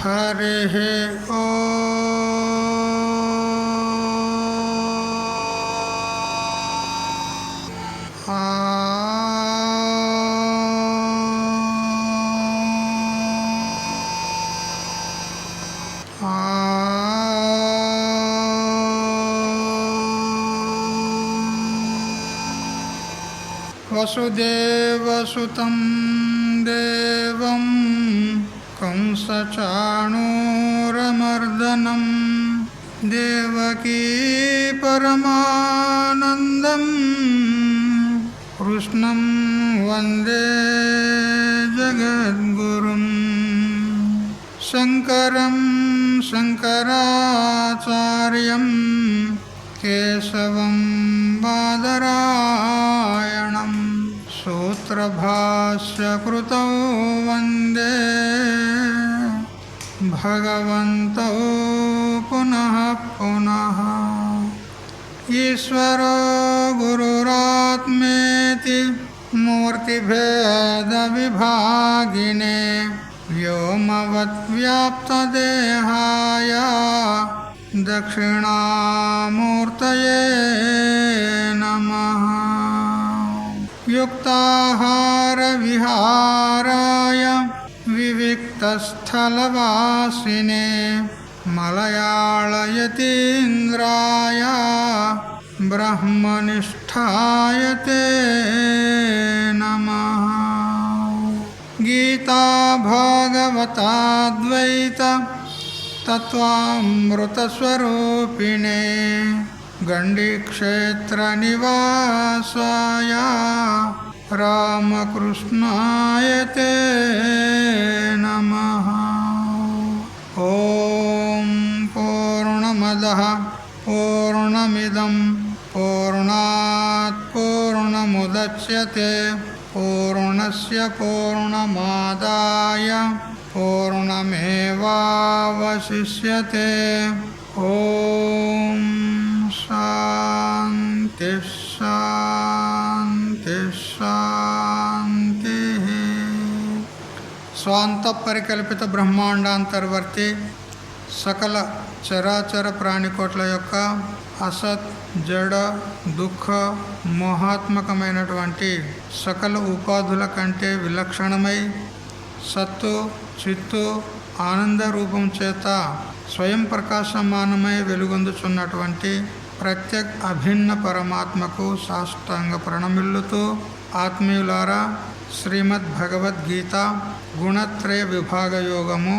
हरिः वसुदेवसुतं देवं कंसचाणूरमर्दनं देवकी परमानन्दं कृष्णं वन्दे जगद्गुरुं शङ्करं शङ्कराचार्यं केशवं बादरायणं सूत्रभाष्यकृतौ वन्दे भगवन्तौ पुनः पुनः। ईश्वरो गुरुरात्मेति मूर्तिभेदविभागिने व्योमवद्व्याप्तदेहाय दक्षिणामूर्तये नमः। युक्ताहारविहाराय विविक्तस्थलवासिने मलयाळयतीन्द्राय ब्रह्मनिष्ठाय ते नमः। गीता भागवताद्वैत तत्त्वामृतस्वरूपिणे गण्डीक्षेत्रनिवासाय रामकृष्णाय ते नमः। ॐ पूर्णमदः पूर्णमिदं पूर्णात् पूर्णमुदच्यते पूर्णस्य पूर्णमादाय पूर्णमेवावशिष्यते। ॐ शान्ति शान्ति शान्तिः। స్వాంత పరికల్పిత బ్రహ్మాండాంతర్వర్తి సకల చరాచర ప్రాణికోట్ల యొక్క అసత్ జడ దుఃఖ మోహాత్మకమైనటువంటి సకల ఉపాధుల కంటే విలక్షణమై సత్తు చిత్తు ఆనంద రూపం చేత స్వయం ప్రకాశమానమై వెలుగొందుచున్నటువంటి ప్రత్యేక అభిన్న పరమాత్మకు సాష్టాంగ ప్రణమిల్లుతూ ఆత్మీయులారా, శ్రీమద్ భగవద్గీత గుణత్రయ విభాగ యోగము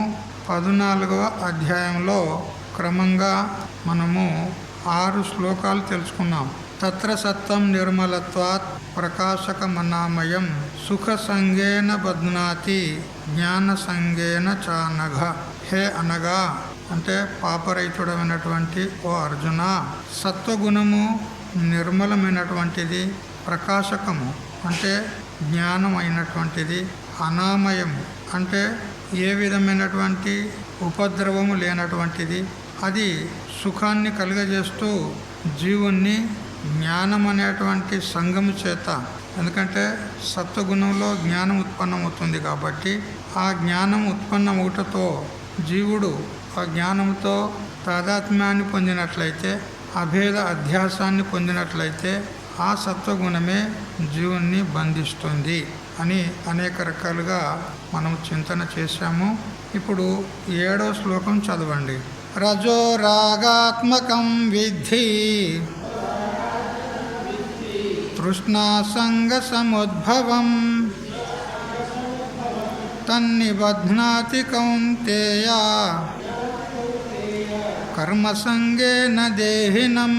14వ అధ్యాయంలో క్రమంగా మనము 6 శ్లోకాలు తెలుసుకున్నాం. తత్ర సత్వం నిర్మలత్వాత్ ప్రకాశకమనామయం సుఖ సంగేన బధ్నాతి జ్ఞాన సంగేన చానఘ. హే అనగా అంటే పాపరహితుడమైనటువంటి ఓ అర్జున, సత్వగుణము నిర్మలమైనటువంటిది, ప్రకాశకము అంటే జ్ఞానమైనటువంటిది, అనామయము అంటే ఏ విధమైనటువంటి ఉపద్రవము లేనటువంటిది, అది సుఖాన్ని కలుగజేస్తూ జీవుణ్ణి జ్ఞానం అనేటువంటి సంగము చేత, ఎందుకంటే సత్వగుణంలో జ్ఞానం ఉత్పన్నమవుతుంది కాబట్టి ఆ జ్ఞానం ఉత్పన్నమవుటతో జీవుడు ఆ జ్ఞానంతో తాదాత్మ్యాన్ని పొందినట్లయితే, అభేద అధ్యాసాన్ని పొందినట్లయితే ఆ సత్వగుణమే జీవుణ్ణి బంధిస్తుంది అని అనేక రకాలుగా మనం చింతన చేశాము. ఇప్పుడు 7వ శ్లోకం చదవండి. రజో రాగాత్మకం విద్ధి తృష్ణాసంగ సముద్భవం తన్నిబధ్నాతి కౌంతేయ కర్మసంగేన దేహినం.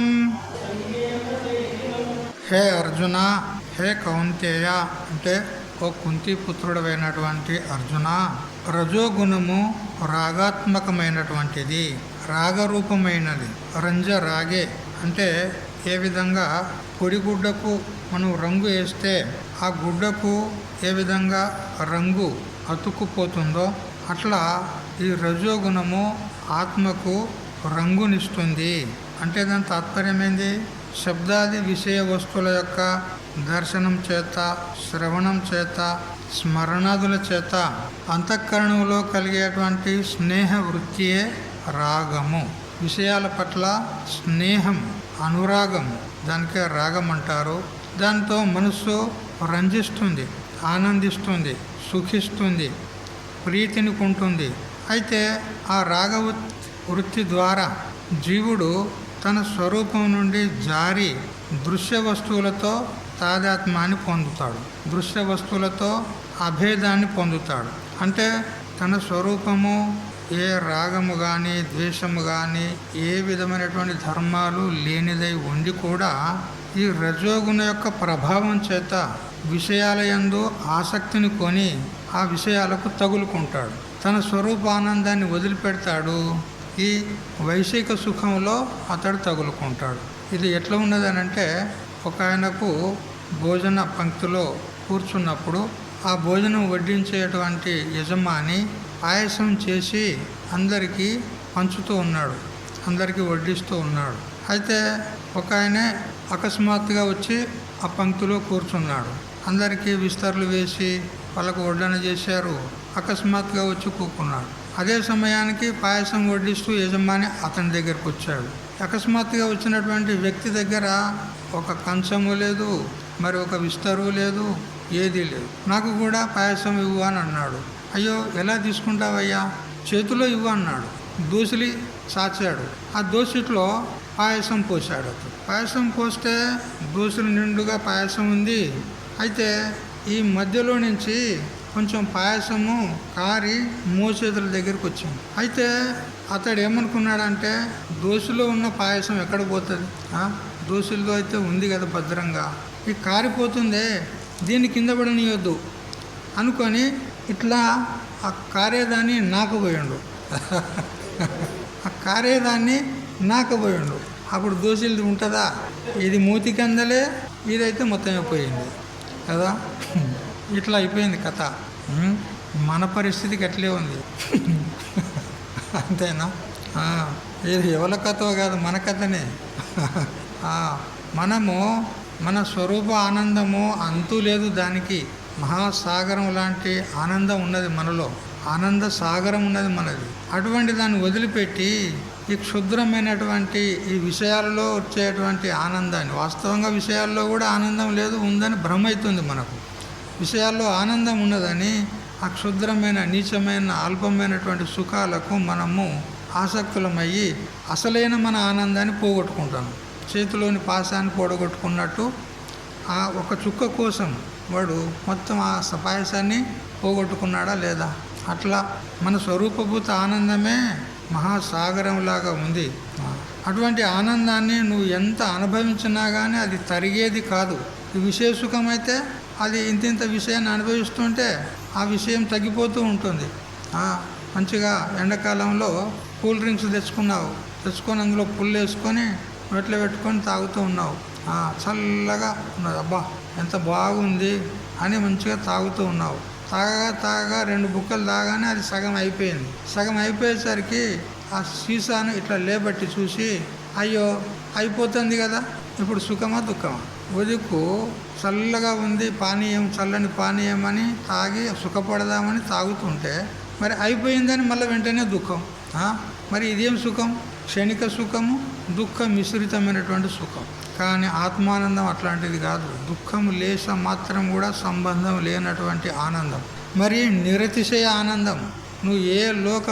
హే అర్జున, హే కౌంతేయ అంటే ఓ కుంతిపుత్రుడమైనటువంటి అర్జున, రజోగుణము రాగాత్మకమైనటువంటిది, రాగరూపమైనది. రంజ రాగే అంటే ఏ విధంగా పొడిగుడ్డకు మనం రంగు వేస్తే ఆ గుడ్డకు ఏ విధంగా రంగు అతుక్కుపోతుందో అట్లా ఈ రజోగుణము ఆత్మకు రంగునిస్తుంది. అంటే దాని తాత్పర్యం ఏంది? శబ్దాది విషయ వస్తువుల యొక్క దర్శనం చేత, శ్రవణం చేత, స్మరణాదుల చేత అంతఃకరణంలో కలిగేటువంటి స్నేహ వృత్తియే రాగము. విషయాల పట్ల స్నేహం, అనురాగం, దానికే రాగం అంటారు. దాంతో మనస్సు రంజిస్తుంది, ఆనందిస్తుంది, సుఖిస్తుంది, ప్రీతిని కొంటుంది. అయితే ఆ రాగ వృత్తి ద్వారా జీవుడు తన స్వరూపం నుండి జారి దృశ్య వస్తువులతో తాదాత్మ్యాన్ని పొందుతాడు, దృశ్య వస్తువులతో అభేదాన్ని పొందుతాడు. అంటే తన స్వరూపము ఏ రాగము కానీ ద్వేషము కానీ ఏ విధమైనటువంటి ధర్మాలు లేనిదై ఉండి కూడా ఈ రజోగుణ యొక్క ప్రభావం చేత విషయాల యందు ఆసక్తిని కొని ఆ విషయాలకు తగులుకుంటాడు. తన స్వరూపానందాన్ని వదిలిపెడతాడు. ఈ వైశిక సుఖంలో అతడు తగులుకుంటాడు. ఇది ఎట్లా ఉన్నదనంటే, ఒక ఆయనకు భోజన పంక్తిలో కూర్చున్నప్పుడు ఆ భోజనం వడ్డించేటువంటి యజమాని పాయసం చేసి అందరికీ పంచుతూ ఉన్నాడు, అందరికీ వడ్డిస్తూ ఉన్నాడు. అయితే ఒక ఆయనే అకస్మాత్తుగా వచ్చి ఆ పంక్తిలో కూర్చున్నాడు. అందరికీ విస్తర్లు వేసి వాళ్ళకు వడ్డన చేశారు. అకస్మాత్తుగా వచ్చి కూకున్నాడు. అదే సమయానికి పాయసం వడ్డిస్తూ యజమాని అతని దగ్గరకు వచ్చాడు. అకస్మాత్తుగా వచ్చినటువంటి వ్యక్తి దగ్గర ఒక కంచము లేదు, మరి ఒక విస్తరువు లేదు, ఏదీ లేదు. నాకు కూడా పాయసం ఇవ్వు అని అన్నాడు. అయ్యో ఎలా తీసుకుంటావయ్యా, చేతిలో ఇవ్వు అన్నాడు. దోసిలి చాచాడు. ఆ దోసిట్లో పాయసం పోసాడు. అతను పాయసం పోస్తే దోసిలి నిండుగా పాయసం ఉంది. అయితే ఈ మధ్యలో నుంచి కొంచెం పాయసము కారి మోచేతుల దగ్గరికి వచ్చింది. అయితే అతడు ఏమనుకున్నాడంటే, దోశలో ఉన్న పాయసం ఎక్కడ పోతుంది, దోశల్లో అయితే ఉంది కదా భద్రంగా, ఈ కారిపోతుందే, దీన్ని కింద పడనీయొద్దు అనుకొని ఇట్లా ఆ కారేదాన్ని నాకపోయాడు. ఆ కారేదాన్ని నాకపోయాడు. అప్పుడు దోశలు ఉంటుందా, ఇది మూతికి అందలే, ఇదైతే మొత్తం అయిపోయింది కదా. ఇట్లా అయిపోయింది కథ. మన పరిస్థితికి అట్లే ఉంది. అంతేనా? ఇది ఎవరి కథో కాదు, మన కథనే. మనము మన స్వరూప ఆనందము అంతూ లేదు, దానికి మహాసాగరం లాంటి ఆనందం ఉన్నది మనలో, ఆనంద సాగరం ఉన్నది మనది. అటువంటి దాన్ని వదిలిపెట్టి ఈ క్షుద్రమైనటువంటి ఈ విషయాలలో వచ్చేటువంటి ఆనందాన్ని, వాస్తవంగా విషయాల్లో కూడా ఆనందం లేదు, ఉందని భ్రమ అవుతుంది మనకు. విషయాల్లో ఆనందం ఉన్నదని ఆ క్షుద్రమైన, నీచమైన, అల్పమైనటువంటి సుఖాలకు మనము ఆసక్తులమయ్యి అసలైన మన ఆనందాన్ని పోగొట్టుకుంటాము. చేతిలోని పాశాన్ని పోడగొట్టుకున్నట్టు ఆ ఒక చుక్క కోసం వాడు మొత్తం ఆ పాయసాన్ని పోగొట్టుకున్నాడా లేదా? అట్లా మన స్వరూపభూత ఆనందమే మహాసాగరంలాగా ఉంది. అటువంటి ఆనందాన్ని నువ్వు ఎంత అనుభవించినా కానీ అది తరిగేది కాదు. ఈ విషయ సుఖమైతే అది ఇంతింత విషయాన్ని అనుభవిస్తుంటే ఆ విషయం తగ్గిపోతూ ఉంటుంది. మంచిగా ఎండాకాలంలో కూల్ డ్రింక్స్ తెచ్చుకొని అందులో పుల్లు వేసుకొని నోట్లో పెట్టుకొని తాగుతూ ఉన్నావు. చల్లగా ఉన్నది, అబ్బా ఎంత బాగుంది అని మంచిగా తాగుతూ ఉన్నావు. తాగగా 2 బుక్కలు తాగానే అది సగం అయిపోయింది. సగం అయిపోయేసరికి ఆ సీసాను ఇట్లా లేబట్టి చూసి, అయ్యో అయిపోతుంది కదా, ఇప్పుడు సుఖమా దుఃఖమా? ఉదుకు చల్లగా ఉంది పానీయం, చల్లని పానీయం అని తాగి సుఖపడదామని తాగుతుంటే మరి అయిపోయిందని మళ్ళీ వెంటనే దుఃఖం. మరి ఇదేం సుఖం? క్షణిక సుఖము, దుఃఖ మిశ్రితమైనటువంటి సుఖం. కానీ ఆత్మానందం అట్లాంటిది కాదు. దుఃఖం లేశ మాత్రం కూడా సంబంధం లేనటువంటి ఆనందం. మరి నిరతిశయ ఆనందం. నువ్వు ఏ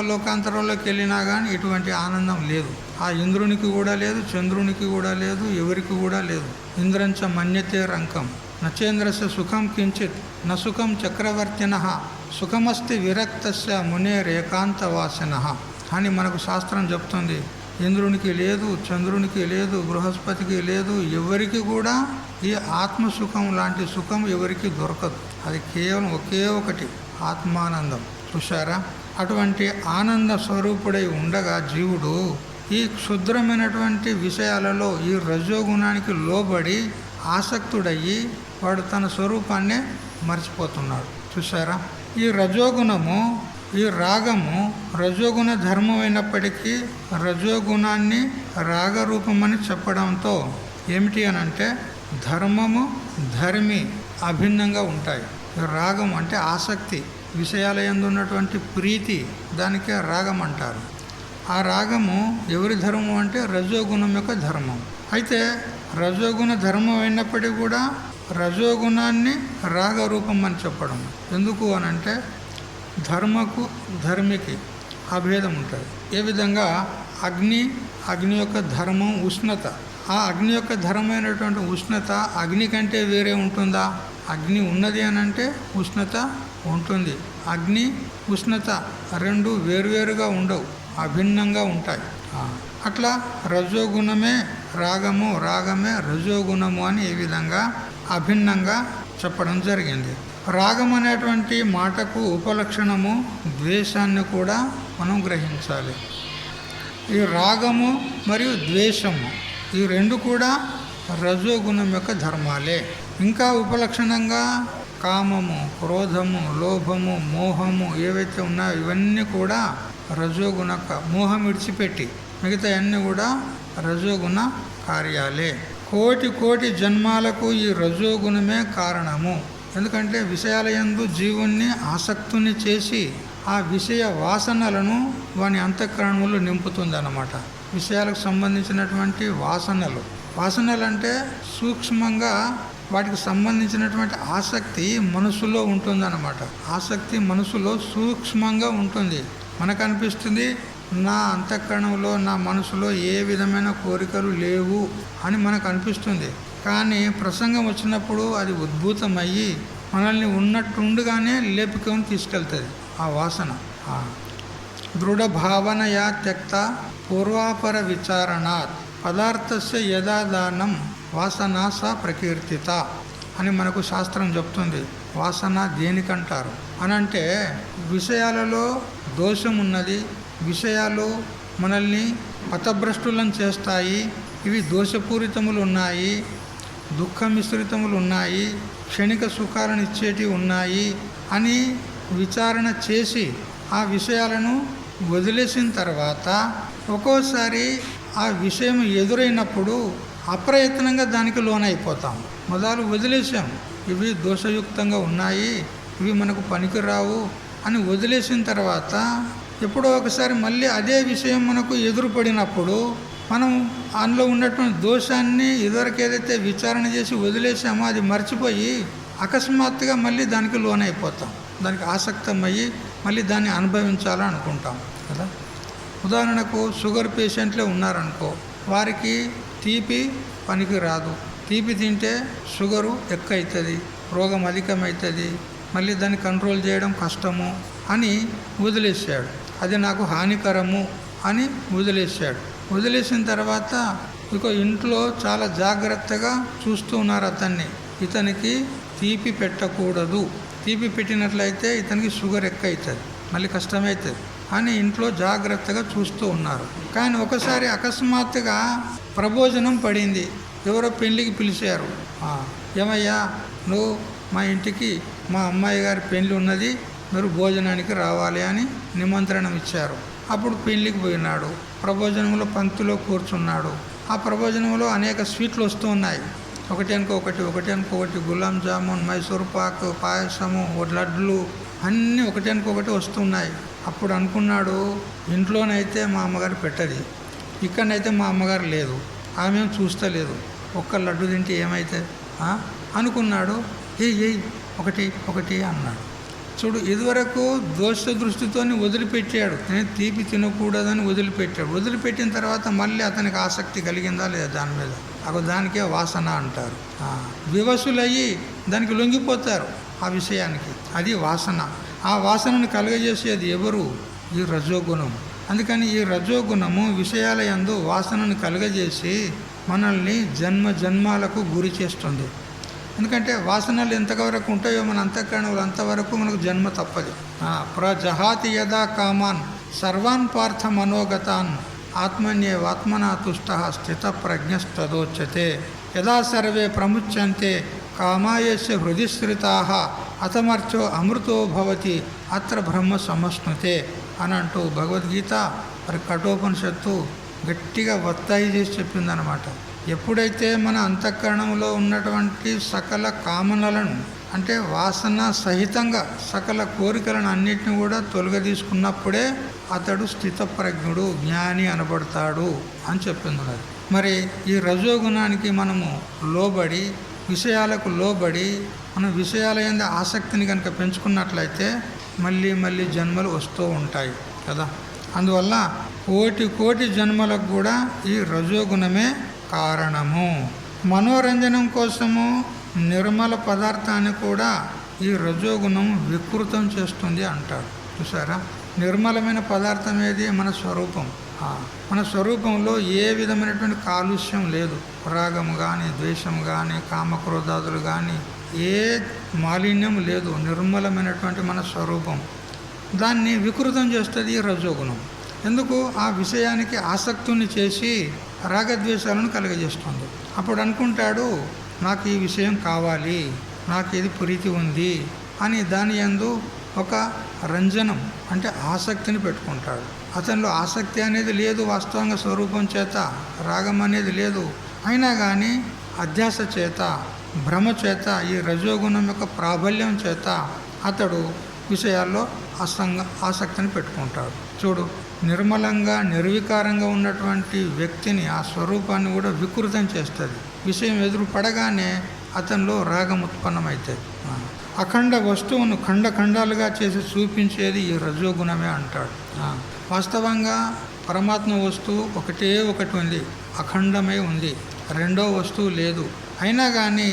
లోకాంతరంలోకి వెళ్ళినా కానీ ఇటువంటి ఆనందం లేదు. ఆ ఇంద్రునికి కూడా లేదు, చంద్రునికి కూడా లేదు, ఎవరికి కూడా లేదు. ఇంద్రంచ మన్యతే రంకం నచేంద్రస్య సుఖం కించిత్ న సుఖం చక్రవర్తినః సుఖమస్తి విరక్తస్య మునేరేకాంత వాసినః అని మనకు శాస్త్రం చెప్తుంది. ఇంద్రునికి లేదు, చంద్రునికి లేదు, బృహస్పతికి లేదు, ఎవరికి కూడా ఈ ఆత్మసుఖం లాంటి సుఖం ఎవరికి దొరకదు. అది కేవలం ఒకే ఒకటి, ఆత్మానందం. చూశారా? అటువంటి ఆనంద స్వరూపుడై ఉండగా జీవుడు ఈ క్షుద్రమైనటువంటి విషయాలలో ఈ రజోగుణానికి లోబడి ఆసక్తుడయ్యి వాడు తన స్వరూపాన్నే మర్చిపోతున్నాడు. చూశారా? ఈ రజోగుణము, ఈ రాగము రజోగుణ ధర్మం అయినప్పటికీ రజోగుణాన్ని రాగరూపమని చెప్పడంతో ఏమిటి అనంటే ధర్మము ధర్మి అభిన్నంగా ఉంటాయి. రాగం అంటే ఆసక్తి, విషయాల యందు ఉన్నటువంటి ప్రీతి, దానికే రాగం అంటారు. ఆ రాగము ఎవరి ధర్మం అంటే రజోగుణం యొక్క ధర్మం. అయితే రజోగుణ ధర్మం అయినప్పటికీ కూడా రజోగుణాన్ని రాగరూపం అని చెప్పడం ఎందుకు అనంటే ధర్మకు ధర్మికి అభేదం ఉంటుంది. ఏ విధంగా అగ్ని యొక్క ధర్మం ఉష్ణత. ఆ అగ్ని యొక్క ధర్మమైనటువంటి ఉష్ణత అగ్ని కంటే వేరే ఉంటుందా? అగ్ని ఉన్నది అని అంటే ఉష్ణత ఉంటుంది. అగ్ని ఉష్ణత రెండు వేరువేరుగా ఉండవు, అభిన్నంగా ఉంటాయి. అట్లా రజోగుణమే రాగము, రాగమే రజోగుణము అని ఈ విధంగా అభిన్నంగా చెప్పడం జరిగింది. రాగం అనేటువంటి మాటకు ఉపలక్షణము ద్వేషాన్ని కూడా మనం గ్రహించాలి. ఈ రాగము మరియు ద్వేషము ఈ రెండు కూడా రజోగుణం యొక్క ధర్మాలే. ఇంకా ఉపలక్షణంగా కామము, క్రోధము, లోభము, మోహము ఏవైతే ఉన్నాయో ఇవన్నీ కూడా రజోగుణ. మోహం విడిచిపెట్టి మిగతా అన్నీ కూడా రజోగుణ కార్యాలే. కోటి కోటి జన్మాలకు ఈ రజోగుణమే కారణము. ఎందుకంటే విషయాల యందు జీవుణ్ణి ఆసక్తుని చేసి ఆ విషయ వాసనలను వాని అంతఃకరణములు నింపుతుందన్నమాట. విషయాలకు సంబంధించినటువంటి వాసనలు అంటే సూక్ష్మంగా వాటికి సంబంధించినటువంటి ఆసక్తి మనసులో ఉంటుందన్నమాట. ఆసక్తి మనసులో సూక్ష్మంగా ఉంటుంది. మనకు అనిపిస్తుంది నా అంతఃకరణంలో నా మనసులో ఏ విధమైన కోరికలు లేవు అని మనకు అనిపిస్తుంది. కానీ ప్రసంగం వచ్చినప్పుడు అది ఉద్భూతమయ్యి మనల్ని ఉన్నట్టుండగానే లేపుకొని తీసుకెళ్తుంది ఆ వాసన. దృఢ భావనయా త్యక్త పూర్వాపర విచారణాత్ పదార్థస్య యథాదానం వాసన స ప్రకీర్తిత అని మనకు శాస్త్రం చెప్తుంది. వాసన దేనికంటారు అనంటే విషయాలలో దోషం ఉన్నది, విషయాలు మనల్ని పథభ్రష్టులను చేస్తాయి, ఇవి దోషపూరితములు ఉన్నాయి, దుఃఖ మిశ్రితములు ఉన్నాయి, క్షణిక సుఖాలను ఇచ్చేటివి ఉన్నాయి అని విచారణ చేసి ఆ విషయాలను వదిలేసిన తర్వాత ఒక్కోసారి ఆ విషయం ఎదురైనప్పుడు అప్రయత్నంగా దానికి లోనైపోతాం. మొదలు వదిలేసాం, ఇవి దోషయుక్తంగా ఉన్నాయి, ఇవి మనకు పనికిరావు అని వదిలేసిన తర్వాత ఎప్పుడో ఒకసారి మళ్ళీ అదే విషయం మనకు ఎదురుపడినప్పుడు మనం అందులో ఉన్నటువంటి దోషాన్ని ఇదివరకు ఏదైతే విచారణ చేసి వదిలేసామో అది మర్చిపోయి అకస్మాత్తుగా మళ్ళీ దానికి లోనైపోతాం, దానికి ఆసక్తమయ్యి మళ్ళీ దాన్ని అనుభవించాలని అనుకుంటాం కదా. ఉదాహరణకు షుగర్ పేషెంట్లే ఉన్నారనుకో, వారికి తీపి పనికి రాదు, తీపి తింటే షుగరు ఎక్కువవుతుంది, రోగం అధికమవుతుంది, మళ్ళీ దాన్ని కంట్రోల్ చేయడం కష్టము అని వదిలేసాడు. అది నాకు హానికరము అని వదిలేసాడు. వదిలేసిన తర్వాత ఇక ఇంట్లో చాలా జాగ్రత్తగా చూస్తూ ఉన్నారు అతన్ని, ఇతనికి తీపి పెట్టకూడదు, తీపి పెట్టినట్లయితే ఇతనికి షుగర్ ఎక్కువవుతుంది, మళ్ళీ కష్టమవుతుంది అని ఇంట్లో జాగ్రత్తగా చూస్తూ ఉన్నారు. కానీ ఒకసారి అకస్మాత్తుగా ప్రబోజనం పడింది, ఎవరో పెళ్ళికి పిలిచారు. ఏమయ్యా నువ్వు మా ఇంటికి మా అమ్మాయి గారి పెళ్ళి ఉన్నది, మీరు భోజనానికి రావాలి అని నిమంత్రణం ఇచ్చారు. అప్పుడు పెళ్ళికి పోయినాడు, ప్రబోజనంలో పంక్తిలో కూర్చున్నాడు. ఆ ప్రబోజనంలో అనేక స్వీట్లు వస్తూ ఉన్నాయి, ఒకటి అనుకోకటి గులాబ్ జామున్, మైసూర్ పాక్, పాయసము, లడ్లు అన్నీ ఒకటి వస్తున్నాయి. అప్పుడు అనుకున్నాడు, ఇంట్లోనైతే మా అమ్మగారు పెట్టది, ఇక్కడనైతే మా అమ్మగారు లేదు, ఆమె చూస్తలేదు, ఒక్క లడ్డు తింటే ఏమైతే అనుకున్నాడు. ఒకటి అన్నాడు. చూడు, ఇదివరకు దోష దృష్టితో వదిలిపెట్టాడు, నేను తీపి తినకూడదని వదిలిపెట్టాడు. వదిలిపెట్టిన తర్వాత మళ్ళీ అతనికి ఆసక్తి కలిగిందా లేదా దాని మీద, దానికే వాసన అంటారు. వివసులయ్యి దానికి లొంగిపోతారు ఆ విషయానికి, అది వాసన. ఆ వాసనను కలుగజేసేది ఎవరు? ఈ రజోగుణం. అందుకని ఈ రజోగుణము విషయాల యందు వాసనను కలుగజేసి మనల్ని జన్మాలకు గురి చేస్తుంది. ఎందుకంటే వాసనలు ఎంతవరకు ఉంటాయో మన అంతఃకరణలు అంతవరకు మనకు జన్మ తప్పదు. ప్రజహాతి యదా కామాన్ సర్వాన్ పార్థ మనోగతాన్ ఆత్మన్యేవాత్మనా తుష్ట స్థిత ప్రజ్ఞస్తదోచ్యతే యదా సర్వే ప్రముచ్యంతే కామాయస్య హృది స్థితాః అతమర్చో అమృతో భవతి అత్ర బ్రహ్మ సమశ్నుతే అని అంటూ భగవద్గీత మరి కఠోపనిషత్తు గట్టిగా ఒత్తాయి చేసి చెప్పిందనమాట. ఎప్పుడైతే మన అంతఃకరణంలో ఉన్నటువంటి సకల కామనలను అంటే వాసన సహితంగా సకల కోరికలను అన్నిటిని కూడా తొలగదీసుకున్నప్పుడే అతడు స్థితప్రజ్ఞుడు జ్ఞాని అనబడతాడు అని చెప్పింది. మరి ఈ రజోగుణానికి మనము లోబడి విషయాలకు లోబడి మనం విషయాల యందు ఆసక్తిని కనుక పెంచుకున్నట్లయితే మళ్ళీ మళ్ళీ జన్మలు వస్తూ ఉంటాయి కదా. అందువల్ల కోటి కోటి జన్మలకు కూడా ఈ రజోగుణమే కారణము. మనోరంజనం కోసము నిర్మల పదార్థాన్ని కూడా ఈ రజోగుణం వికృతం చేస్తుంది అంటారు. చూసారా, నిర్మలమైన పదార్థం ఏది? మన స్వరూపం. మన స్వరూపంలో ఏ విధమైనటువంటి కాలుష్యం లేదు. రాగము కానీ ద్వేషము కానీ కామక్రోధాదులు కానీ ఏ మాలిన్యం లేదు. నిర్మలమైనటువంటి మన స్వరూపం. దాన్ని వికృతం చేస్తుంది ఈ రజోగుణం. ఎందుకు? ఆ విషయానికి ఆసక్తుని చేసి రాగద్వేషాలను కలుగజేస్తుంది. అప్పుడు అనుకుంటాడు, నాకు ఈ విషయం కావాలి, నాకు ఇది ప్రీతి ఉంది అని దాని యందు ఒక రంజనం అంటే ఆసక్తిని పెట్టుకుంటాడు. అతనిలో ఆసక్తి అనేది లేదు వాస్తవంగా స్వరూపం చేత, రాగం అనేది లేదు. అయినా కానీ అధ్యాస చేత, భ్రమ చేత, ఈ రజోగుణం యొక్క ప్రాబల్యం చేత అతడు విషయాల్లో ఆసక్తిని పెట్టుకుంటాడు. చూడు, నిర్మలంగా నిర్వికారంగా ఉన్నటువంటి వ్యక్తిని ఆ స్వరూపాన్ని కూడా వికృతం చేస్తుంది. విషయం ఎదురు పడగానే అతనిలో రాగం ఉత్పన్నమవుతుంది. అఖండ వస్తువును ఖండఖండాలుగా చేసి చూపించేది ఈ రజోగుణమే అంటాడు. వాస్తవంగా పరమాత్మ వస్తువు ఒకటే ఒకటి ఉంది, అఖండమై ఉంది, రెండో వస్తువు లేదు. అయినా కానీ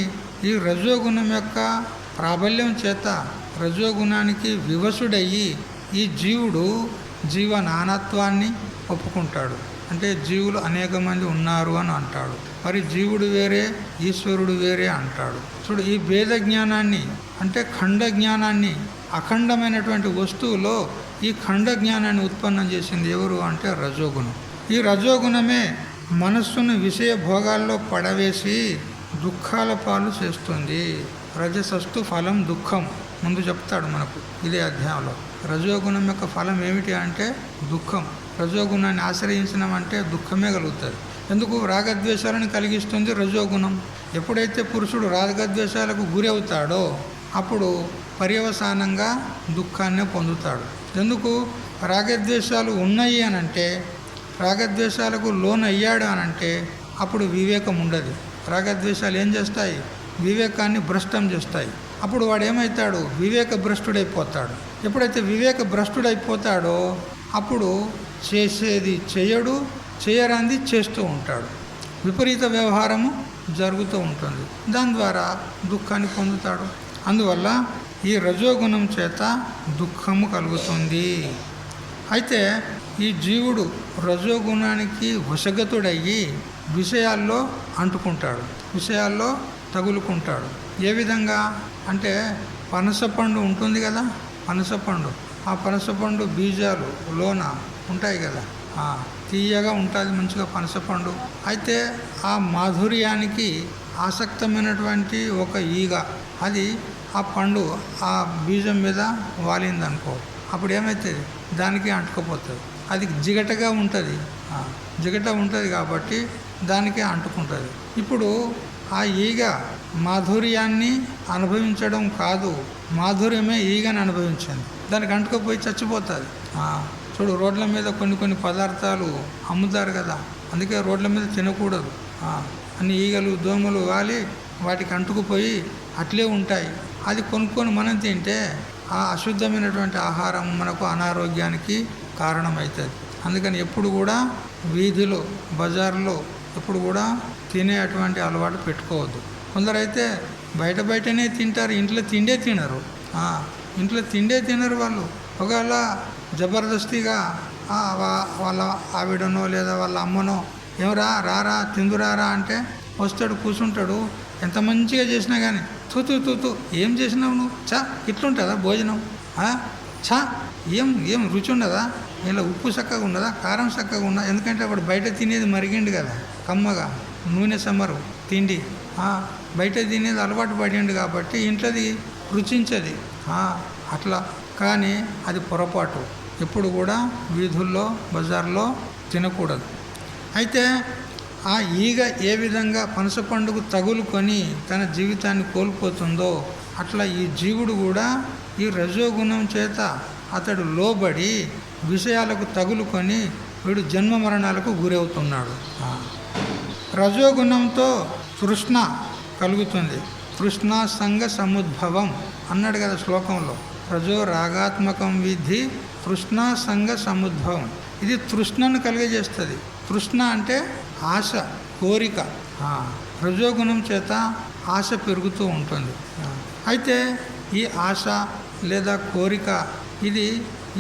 ఈ రజోగుణం యొక్క ప్రాబల్యం చేత రజోగుణానికి వివశుడయ్యి ఈ జీవుడు జీవనానత్వాన్ని ఒప్పుకుంటాడు. అంటే జీవులు అనేక మంది ఉన్నారు అని అంటాడు. మరి జీవుడు వేరే, ఈశ్వరుడు వేరే అంటాడు. చూడు, ఈ భేద జ్ఞానాన్ని అంటే ఖండ జ్ఞానాన్ని, అఖండమైనటువంటి వస్తువులో ఈ ఖండ జ్ఞానాన్ని ఉత్పన్నం చేసింది ఎవరు అంటే రజోగుణం. ఈ రజోగుణమే మనస్సును విషయ భోగాల్లో పడవేసి దుఃఖాల పాలు చేస్తుంది. రజసస్తు ఫలం దుఃఖం ముందు చెప్తాడు మనకు ఇదే అధ్యాయంలో. రజోగుణం యొక్క ఫలం ఏమిటి అంటే దుఃఖం. రజోగుణాన్ని ఆశ్రయించినామంటే దుఃఖమే కలుగుతుంది. ఎందుకు? రాగద్వేషాలను కలిగిస్తుంది రజోగుణం. ఎప్పుడైతే పురుషుడు రాగద్వేషాలకు గురి అవుతాడో అప్పుడు పర్యవసానంగా దుఃఖాన్నే పొందుతాడు. ఎందుకు? రాగద్వేషాలు ఉన్నాయి అనంటే, రాగద్వేషాలకు లోనయ్యాడు అనంటే అప్పుడు వివేకం ఉండదు. రాగద్వేషాలు ఏం చేస్తాయి? వివేకాన్ని భ్రష్టం చేస్తాయి. అప్పుడు వాడు ఏమవుతాడు? వివేక భ్రష్టుడైపోతాడు. ఎప్పుడైతే వివేక భ్రష్టుడైపోతాడో అప్పుడు చేసేది చేయడు, చేయరాంది చేస్తూ ఉంటాడు. విపరీత వ్యవహారము జరుగుతూ ఉంటుంది. దాని ద్వారా దుఃఖాన్ని పొందుతాడు. అందువల్ల ఈ రజోగుణం చేత దుఃఖము కలుగుతుంది. అయితే ఈ జీవుడు రజోగుణానికి వశగతుడయ్యి విషయాల్లో అంటుకుంటాడు, విషయాల్లో తగులుకుంటాడు. ఏ విధంగా అంటే పనసపండు ఉంటుంది కదా, పనసపండు. ఆ పనసపండు బీజాలు లోన ఉంటాయి కదా, తీయగా ఉంటుంది మంచిగా పనసపండు. అయితే ఆ మాధుర్యానికి ఆసక్తమైనటువంటి ఒక ఈగ అది ఆ పండు ఆ బీజం మీద వాలిందనుకో, అప్పుడు ఏమవుతుంది? దానికి అంటుకుపోతుంది. అది జిగటగా ఉంటుంది, జిగట ఉంటుంది కాబట్టి దానికే అంటుకుంటుంది. ఇప్పుడు ఆ ఈగ మాధుర్యాన్ని అనుభవించడం కాదు, మాధుర్యమే ఈగని అనుభవించింది. దానికి అంటుకుపోయి చచ్చిపోతుంది. చూడు, రోడ్ల మీద కొన్ని పదార్థాలు అమ్ముతారు కదా, అందుకే రోడ్ల మీద తినకూడదు. అన్ని ఈగలు దోమలు వాలి వాటికి అంటుకుపోయి అట్లే ఉంటాయి. అది కొనుక్కొని మనం తింటే ఆ అశుద్ధమైనటువంటి ఆహారం మనకు అనారోగ్యానికి కారణమవుతుంది. అందుకని ఎప్పుడు కూడా వీధిలో బజార్లో ఎప్పుడు కూడా తినే అటువంటి అలవాటు పెట్టుకోవద్దు. కొందరైతే బయటనే తింటారు, ఇంట్లో తిండే తినరు. ఇంట్లో తిండే తినరు వాళ్ళు. ఒకవేళ జబర్దస్తిగా వాళ్ళ ఆవిడనో లేదా వాళ్ళ అమ్మనో ఏమరా రారా తిందురారా అంటే వస్తాడు, కూర్చుంటాడు. ఎంత మంచిగా చేసినా కానీ తూ ఏం చేసినావు నువ్వు, చా ఇట్లుంటుందా భోజనం, చా ఏం రుచి ఉండదా, ఇలా ఉప్పు చక్కగా ఉండదా, కారం చక్కగా ఉండదా. ఎందుకంటే అప్పుడు బయట తినేది మరిగిండు కదా, కమ్మగా నూనె సమ్మరు తిండి, బయట తినేది అలవాటు పడిండు కాబట్టి ఇంట్లోది రుచించది అట్లా. కానీ అది పొరపాటు. ఎప్పుడు కూడా వీధుల్లో బజార్లో తినకూడదు. అయితే ఆ ఈగ ఏ విధంగా పనస పండుగ తగులుకొని తన జీవితాన్ని కోల్పోతుందో అట్లా ఈ జీవుడు కూడా ఈ రజోగుణం చేత అతడు లోబడి విషయాలకు తగులుకొని వీడు జన్మ మరణాలకు గురవుతున్నాడు. రజోగుణంతో తృష్ణ కలుగుతుంది. తృష్ణ సంగ సముద్భవం అన్నాడు కదా శ్లోకంలో. రజో రాగాత్మకం విద్ధి తృష్ణ సంగ సముద్భవం. ఇది తృష్ణను కలిగజేస్తుంది. తృష్ణ అంటే ఆశ, కోరిక. రజోగుణం చేత ఆశ పెరుగుతూ ఉంటుంది. అయితే ఈ ఆశ లేదా కోరిక ఇది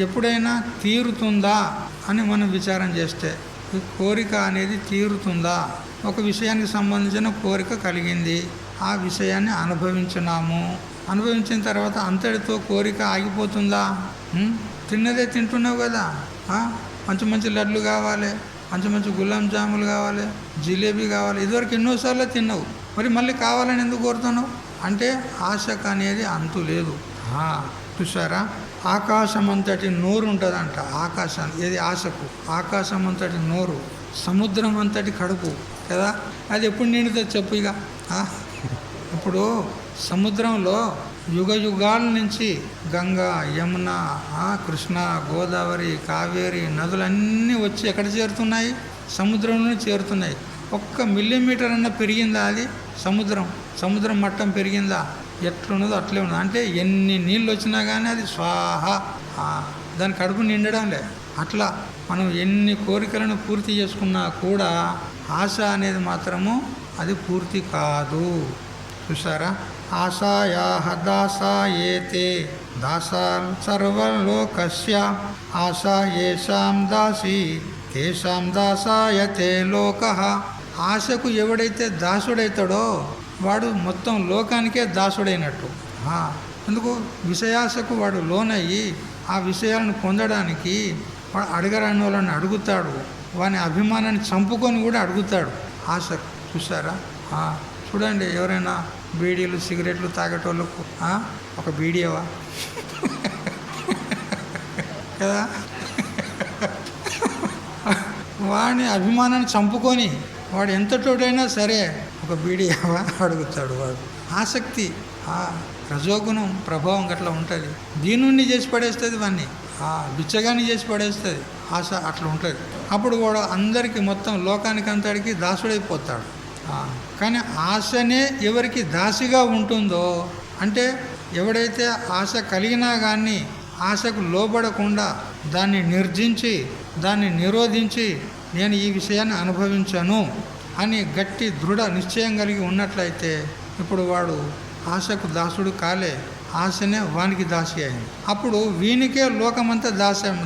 ఎప్పుడైనా తీరుతుందా అని మనం విచారం చేస్తే, ఈ కోరిక అనేది తీరుతుందా? ఒక విషయానికి సంబంధించిన కోరిక కలిగింది, ఆ విషయాన్ని అనుభవించినాము. అనుభవించిన తర్వాత అంతటితో కోరిక ఆగిపోతుందా? తిన్నదే తింటున్నావు కదా, మంచి మంచి లడ్లు కావాలి, మంచి మంచి గులాబ్ జాములు కావాలి, జిలేబీ కావాలి, ఇదివరకు ఎన్నోసార్లు తిన్నావు, మరి మళ్ళీ కావాలని ఎందుకు కోరుతున్నావు? అంటే ఆశకు అనేది అంతు లేదు. చూసారా, ఆకాశం అంతటి నోరు ఉంటుందంట. ఆకాశం ఏది ఆశకు, ఆకాశం అంతటి నోరు, సముద్రం అంతటి కడుపు కదా. అది ఎప్పుడు నిండుతుంది చెప్పు. ఇక ఇప్పుడు సముద్రంలో యుగ యుగాల నుంచి గంగా, యమున, కృష్ణ, గోదావరి, కావేరి నదులన్నీ వచ్చి ఎక్కడ చేరుతున్నాయి? సముద్రంలోనే చేరుతున్నాయి. ఒక్క మిల్లీమీటర్ అన్న పెరిగిందా అది? సముద్రం మట్టం పెరిగిందా? ఎట్లున్నదో అట్లే ఉన్నది. అంటే ఎన్ని నీళ్ళు వచ్చినా కానీ అది స్వాహ, దాని కడుపు నిండడం లే. అట్లా మనం ఎన్ని కోరికలను పూర్తి చేసుకున్నా కూడా ఆశ అనేది మాత్రము అది పూర్తి కాదు. చూసారా, ఆశాయాహ దాసాయేతే దాసాల్ సర్వలోకస్య ఆశా ఏషాం దాసి తేషాం దాసాయతే లోకః. ఆశకు ఎవడైతే దాసుడైతాడో వాడు మొత్తం లోకానికే దాసుడైనట్టు. ఎందుకు? విషయాశకు వాడు లోనయ్యి ఆ విషయాలను పొందడానికి వాడు అడగరాని వాళ్ళని అడుగుతాడు, వాని అభిమానాన్ని చంపుకొని కూడా అడుగుతాడు ఆశకు. చూసారా, చూడండి, ఎవరైనా బీడీలు సిగరెట్లు తాగేటోళ్ళకు ఒక బీడీవా కదా, వాడిని అభిమానాన్ని చంపుకొని వాడు ఎంతటోడైనా సరే ఒక బీడీవా అడుగుతాడు. వాడు ఆసక్తి, రజోగుణం ప్రభావం గట్లా ఉంటుంది. దీనుణ్ణి చేసి పడేస్తుంది, వాడిని బిచ్చగాన్ని చేసి పడేస్తుంది. ఆశ అట్లా ఉంటుంది. అప్పుడు వాడు అందరికీ మొత్తం లోకానికి అంతటికి దాసుడైపోతాడు. కానీ ఆశనే ఎవరికి దాసిగా ఉంటుందో, అంటే ఎవడైతే ఆశ కలిగినా కానీ ఆశకు లోబడకుండా దాన్ని నిర్జించి దాన్ని నిరోధించి నేను ఈ విషయాన్ని అనుభవించను అని గట్టి దృఢ నిశ్చయం కలిగి ఉన్నట్లయితే ఇప్పుడు వాడు ఆశకు దాసుడు కాలే, ఆశనే వానికి దాసి అయింది. అప్పుడు వీనికే లోకమంతా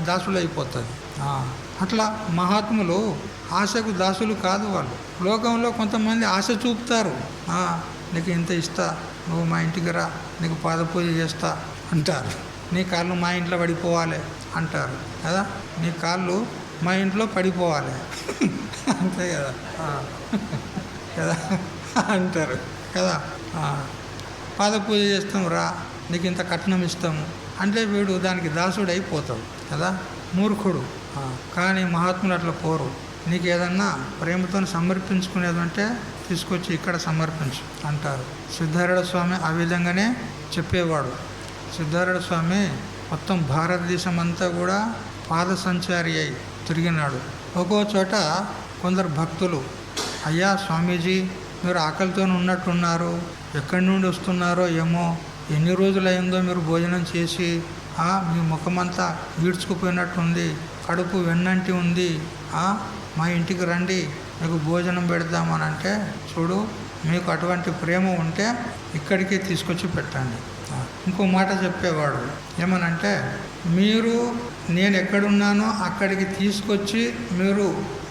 దాసులైపోతుంది. అట్లా మహాత్ములు ఆశకు దాసులు కాదు. వాళ్ళు లోకంలో కొంతమంది ఆశ చూపుతారు. నీకు ఇంత ఇస్తా, నువ్వు మా ఇంటికి రా, నీకు పాదపూజ చేస్తా అంటారు. నీ కాళ్ళు మా ఇంట్లో పడిపోవాలి అంటారు కదా, నీ కాళ్ళు మా ఇంట్లో పడిపోవాలి అంతే కదా కదా అంటారు కదా. పాదపూజ చేస్తాం రా, నీకు ఇంత కట్నం ఇస్తాము అంటే వీడు దానికి దాసుడు అయిపోతాడు కదా, మూర్ఖుడు. కానీ మహాత్ములు అట్లా పోరు. నీకు ఏదన్నా ప్రేమతో సమర్పించుకునేది అంటే తీసుకొచ్చి ఇక్కడ సమర్పించు అంటారు. సిద్ధారూఢ స్వామి ఆ విధంగానే చెప్పేవాడు. సిద్ధారూఢ స్వామి మొత్తం భారతదేశం అంతా కూడా పాద సంచారి అయి తిరిగినాడు. ఒక్కో చోట కొందరు భక్తులు, అయ్యా స్వామీజీ మీరు ఆకలితో ఉన్నట్టున్నారు, ఎక్కడి నుండి వస్తున్నారో ఏమో, ఎన్ని రోజులైందో మీరు భోజనం చేసి, మీ ముఖమంతా ఈడ్చుకుపోయినట్టుంది, కడుపు వెన్నంటి ఉంది, మా ఇంటికి రండి మీకు భోజనం పెడదామని అంటే, చూడు మీకు అటువంటి ప్రేమ ఉంటే ఇక్కడికి తీసుకొచ్చి పెట్టండి. ఇంకో మాట చెప్పేవాడు, ఏమనంటే మీరు నేను ఎక్కడున్నానో అక్కడికి తీసుకొచ్చి మీరు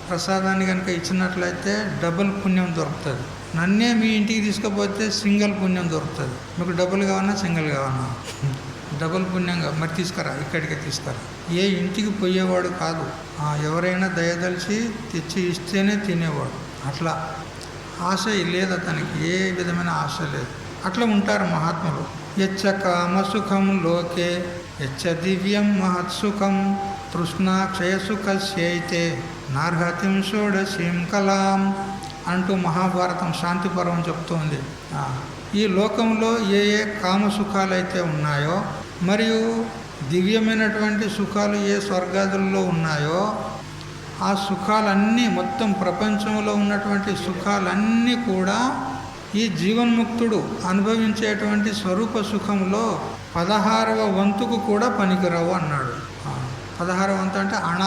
ప్రసాదాన్ని కనుక ఇచ్చినట్లయితే డబుల్ పుణ్యం దొరుకుతుంది. నన్నే మీ ఇంటికి తీసుకుపోతే సింగిల్ పుణ్యం దొరుకుతుంది. మీకు డబుల్ కావాలన్నా సింగిల్ కావాలన్నా డబుల్ పుణ్యంగా మరి తీసుకురా, ఇక్కడికి తీసుకురా. ఏ ఇంటికి పోయేవాడు కాదు, ఎవరైనా దయదలిచి తెచ్చి ఇస్తేనే తినేవాడు. అట్లా ఆశ లేదు అతనికి, ఏ విధమైన ఆశ లేదు. అట్లా ఉంటారు మహాత్ములు. యచ్చ కామసుఖం లోకే యచ్చ దివ్యం మహత్సుఖం తృష్ణా క్షయసుఖస్యైతే నార్హతిం షోడశీం కలాం అంటూ మహాభారతం శాంతి పర్వం చెప్తోంది. ఈ లోకంలో ఏ ఏ కామసుఖాలు అయితే ఉన్నాయో మరియు దివ్యమైనటువంటి సుఖాలు ఏ స్వర్గాదుల్లో ఉన్నాయో ఆ సుఖాలన్నీ మొత్తం ప్రపంచంలో ఉన్నటువంటి సుఖాలన్నీ కూడా ఈ జీవన్ముక్తుడు అనుభవించేటువంటి స్వరూప సుఖంలో 16వ వంతుకు కూడా పనికిరావు అన్నాడు. 16వ వంతు అంటే అణ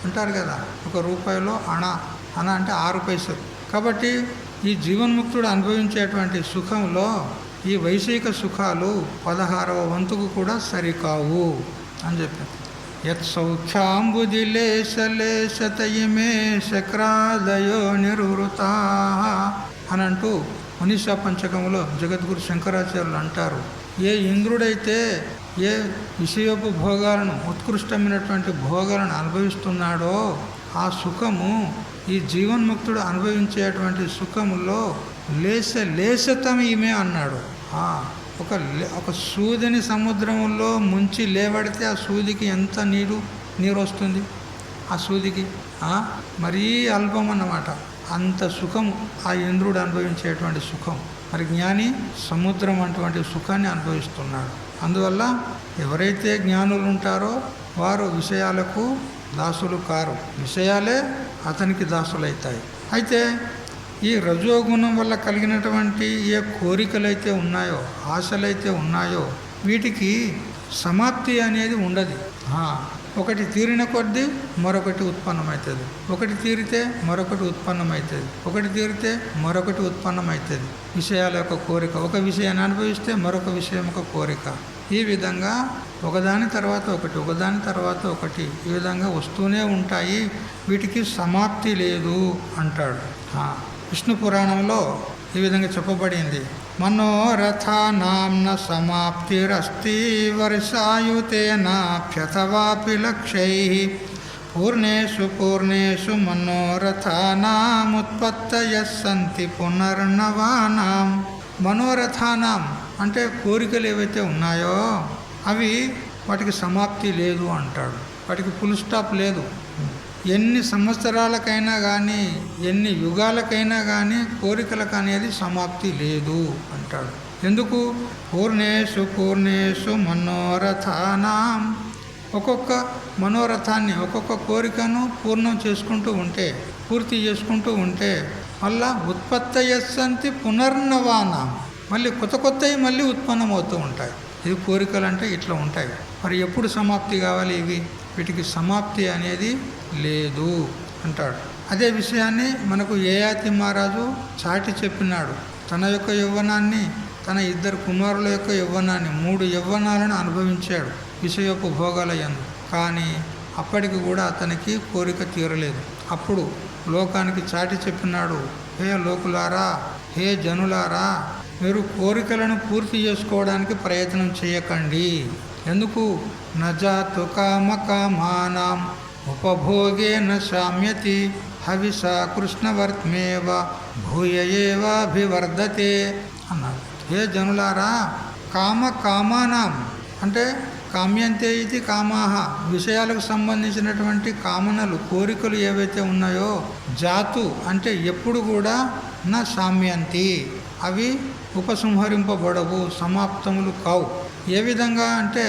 అంటారు కదా, ₹1 అణ అంటే 6 పైసలు. కాబట్టి ఈ జీవన్ముక్తుడు అనుభవించేటువంటి సుఖంలో ఈ వైషయిక సుఖాలు 16వ వంతుకు కూడా సరికావు అని చెప్పింది. యత్ సౌఖ్యాంబుదిలేశలేశతయిమే శక్రాదయో నిర్వృతా అని అంటూ మనీషా పంచకంలో జగద్గురు శంకరాచార్యులు అంటారు, ఏ ఇంద్రుడైతే ఏ విషయపు భోగాలను ఉత్కృష్టమైనటువంటి భోగాలను అనుభవిస్తున్నాడో ఆ సుఖము ఈ జీవన్ముక్తుడు అనుభవించేటువంటి సుఖములో లేశతమయమే అన్నాడు. ఒక సూదిని సముద్రంలో ముంచి లేవడితే ఆ సూదికి ఎంత నీరు వస్తుంది, ఆ సూదికి మరీ అల్పం అన్నమాట. అంత సుఖము ఆ ఇంద్రుడు అనుభవించేటువంటి సుఖం. మరి జ్ఞాని సముద్రం అటువంటి సుఖాన్ని అనుభవిస్తున్నాడు. అందువల్ల ఎవరైతే జ్ఞానులు ఉంటారో వారు విషయాలకు దాసులు కారు, విషయాలే అతనికి దాసులవుతాయి. అయితే ఈ రజోగుణం వల్ల కలిగినటువంటి ఏ కోరికలైతే ఉన్నాయో, ఆశలైతే ఉన్నాయో వీటికి సమాప్తి అనేది ఉండదు. ఒకటి తీరిన కొద్దీ మరొకటి ఉత్పన్నమవుతుంది, ఒకటి తీరితే మరొకటి ఉత్పన్నమవుతుంది, ఒకటి తీరితే మరొకటి ఉత్పన్నమవుతుంది. విషయాల యొక్క కోరిక, ఒక విషయాన్ని అనుభవిస్తే మరొక విషయం ఒక కోరిక, ఈ విధంగా ఒకదాని తర్వాత ఒకటి, ఒకదాని తర్వాత ఒకటి, ఈ విధంగా వస్తూనే ఉంటాయి. వీటికి సమాప్తి లేదు అంటాడు. విష్ణు పురాణంలో ఈ విధంగా చెప్పబడింది, మనోరథానాంన సమాప్తిరస్తి వర్షాయుతేనాప్యథవాపి లక్ష్యైః పూర్ణేషు పూర్ణేషు మనోరథానాముత్పత్తయః సంతి పునర్నవానాం. మనోరథానాం అంటే కోరికలు ఏవైతే ఉన్నాయో అవి వాటికి సమాప్తి లేదు అంటాడు. వాటికి ఫుల్ స్టాప్ లేదు. ఎన్ని సంవత్సరాలకైనా కానీ, ఎన్ని యుగాలకైనా కానీ కోరికలకు అనేది సమాప్తి లేదు అంటాడు. ఎందుకు? పూర్ణేషు పూర్ణేషు మనోరథానాం. ఒక్కొక్క మనోరథాన్ని, ఒక్కొక్క కోరికను పూర్ణం చేసుకుంటూ ఉంటే, పూర్తి చేసుకుంటూ ఉంటే మళ్ళా ఉత్పత్తయస్సంతి పునర్నవానాం, మళ్ళీ కొత్త కొత్తవి మళ్ళీ ఉత్పన్నమవుతూ ఉంటాయి. ఇది కోరికలు అంటే ఇట్లా ఉంటాయి. మరి ఎప్పుడు సమాప్తి కావాలి ఇవి? వీటికి సమాప్తి అనేది లేదు అంటాడు. అదే విషయాన్ని మనకు యయాతి మహారాజు చాటి చెప్పినాడు. తన యొక్క యవ్వనాన్ని, తన 2 కుమారుల యొక్క యవ్వనాన్ని, 3 యవ్వనాలను అనుభవించాడు విషయపు భోగాల యందు. కానీ అప్పటికి కూడా అతనికి కోరిక తీరలేదు. అప్పుడు లోకానికి చాటి చెప్పినాడు, హే లోకులారా, హే జనులారా, మీరు కోరికలను పూర్తి చేసుకోవడానికి ప్రయత్నం చేయకండి. ఎందుకు? నజాతు కామకామానాం ఉపభోగేన శామ్యతి హవిషా కృష్ణవర్త్మేవ భూయేవాభివర్ధతే అన్నాడు. హే జనులారా, కామకామానాం అంటే కామ్యంతే ఇది కామాహ, విషయాలకు సంబంధించినటువంటి కామనలు, కోరికలు ఏవైతే ఉన్నాయో, జాతు అంటే ఎప్పుడు కూడా నా సామ్యంతి, అవి ఉపసంహరింపబడవు, సమాప్తములు కావు. ఏ విధంగా అంటే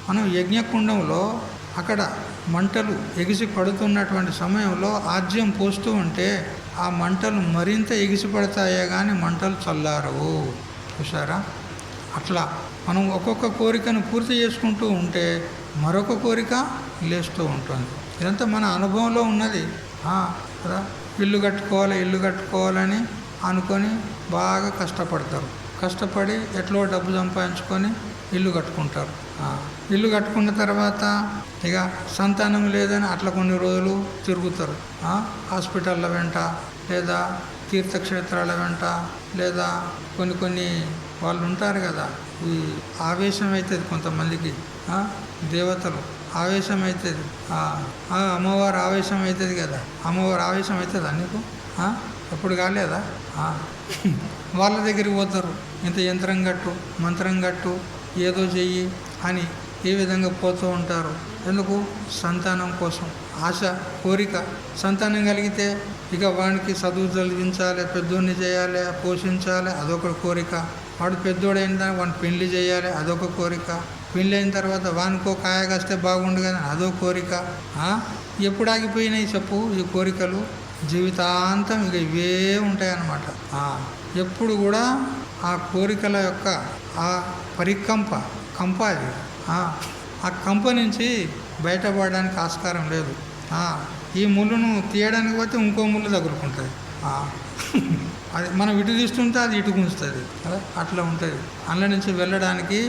మనం యజ్ఞకుండంలో అక్కడ మంటలు ఎగిసి పడుతున్నటువంటి సమయంలో ఆజ్యం పోస్తూ ఉంటే ఆ మంటలు మరింత ఎగిసి పడతాయే కానీ మంటలు చల్లారవు. చూసారా? అట్లా మనం ఒక్కొక్క కోరికను పూర్తి చేసుకుంటూ ఉంటే మరొక కోరిక లేస్తూ ఉంటుంది. ఇదంతా మన అనుభవంలో ఉన్నది కదా. ఇల్లు కట్టుకోవాలని అనుకొని బాగా కష్టపడతారు. కష్టపడి ఎట్లో డబ్బు సంపాదించుకొని ఇల్లు కట్టుకుంటారు. ఇల్లు కట్టుకున్న తర్వాత ఇక సంతానం లేదని అట్లా కొన్ని రోజులు తిరుగుతారు. హాస్పిటళ్ళ వెంట, లేదా తీర్థక్షేత్రాల వెంట, లేదా కొన్ని వాళ్ళు ఉంటారు కదా, ఈ ఆవేశం అవుతుంది కొంతమందికి, దేవతలు ఆవేశం అవుతుంది, అమ్మవారు ఆవేశం అవుతుంది కదా. అమ్మవారు ఆవేశం అవుతుందా నీకు? ఎప్పుడు కాలేదా? వాళ్ళ దగ్గరికి పోతారు. ఇంత యంత్రం కట్టు, మంత్రం కట్టు, ఏదో చెయ్యి అని ఈ విధంగా పోతూ ఉంటారు. ఎందుకు? సంతానం కోసం ఆశ, కోరిక. సంతానం కలిగితే ఇక వానికి చదువు చదివించాలి, పెద్దోడిని చేయాలి, పోషించాలి, అదొక కోరిక. వాడు పెద్దోడైన దానికి వాడిని పెళ్లి చేయాలి, అదొక కోరిక. పెళ్ళి అయిన తర్వాత వానికో కాయ కాస్తే బాగుండు కదా, అదో కోరిక. ఎప్పుడు ఆగిపోయినాయి చెప్పు ఈ కోరికలు? జీవితాంతం ఇక ఇవే ఉంటాయన్నమాట. ఎప్పుడు కూడా ఆ కోరికల యొక్క ఆ కంప అది. ఆ కంప నుంచి బయటపడడానికి ఆస్కారం లేదు. ఈ ముళ్ళును తీయడానికి పోతే ఇంకో ముళ్ళు తగులుకుంటుంది. అది మనం ఇటు తీస్తుంటే అది ఇటు గుంజుతుంది. అట్లా ఉంటుంది. అందులో నుంచి వెళ్ళడానికి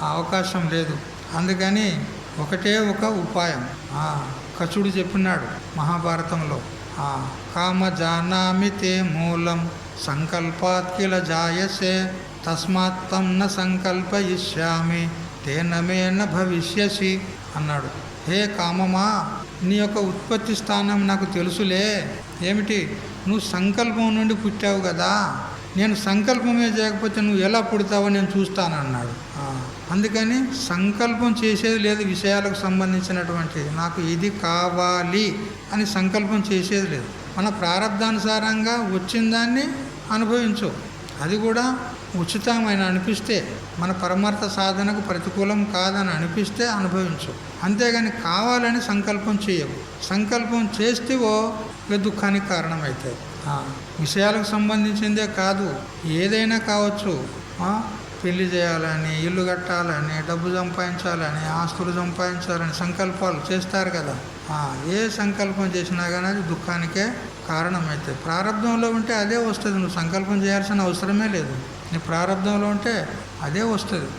అవకాశం లేదు. అందుకని ఒకటే ఒక ఉపాయం కచుడు చెప్పినాడు మహాభారతంలో. కామ జానామి తే మూలం సంకల్పాత్ కిల జాయసే తస్మాత్ తం న సంకల్పయిష్యామి తేన మే న భవిష్యసి అన్నాడు. హే కామమా, నీ యొక్క ఉత్పత్తి స్థానం నాకు తెలుసులే. ఏమిటి? నువ్వు సంకల్పం నుండి పుట్టావు కదా, నేను సంకల్పమే చేయకపోతే నువ్వు ఎలా పుడతావో నేను చూస్తానన్నాడు. అందుకని సంకల్పం చేసేది లేదు. విషయాలకు సంబంధించినటువంటి నాకు ఇది కావాలి అని సంకల్పం చేసేది లేదు. మన ప్రారంధానుసారంగా వచ్చిన దాన్ని అనుభవించు. అది కూడా ఉచితమైన అనిపిస్తే, మన పరమార్థ సాధనకు ప్రతికూలం కాదని అనిపిస్తే అనుభవించు. అంతేగాని కావాలని సంకల్పం చేయవు. సంకల్పం చేస్తేవో దుఃఖానికి కారణమవుతుంది. విషయాలకు సంబంధించిందే కాదు, ఏదైనా కావచ్చు. పెళ్లి చేయాలని, ఇల్లు కట్టాలని, డబ్బు సంపాదించాలని, ఆస్తులు సంపాదించాలని సంకల్పాలు చేస్తారు కదా. ఏ సంకల్పం చేసినా కానీ అది దుఃఖానికే కారణమవుతుంది. ప్రారంభంలో ఉంటే అదే వస్తుంది. నువ్వు సంకల్పం చేయాల్సిన అవసరమే లేదు. నీ ప్రారంభంలో ఉంటే అదే వస్తుంది.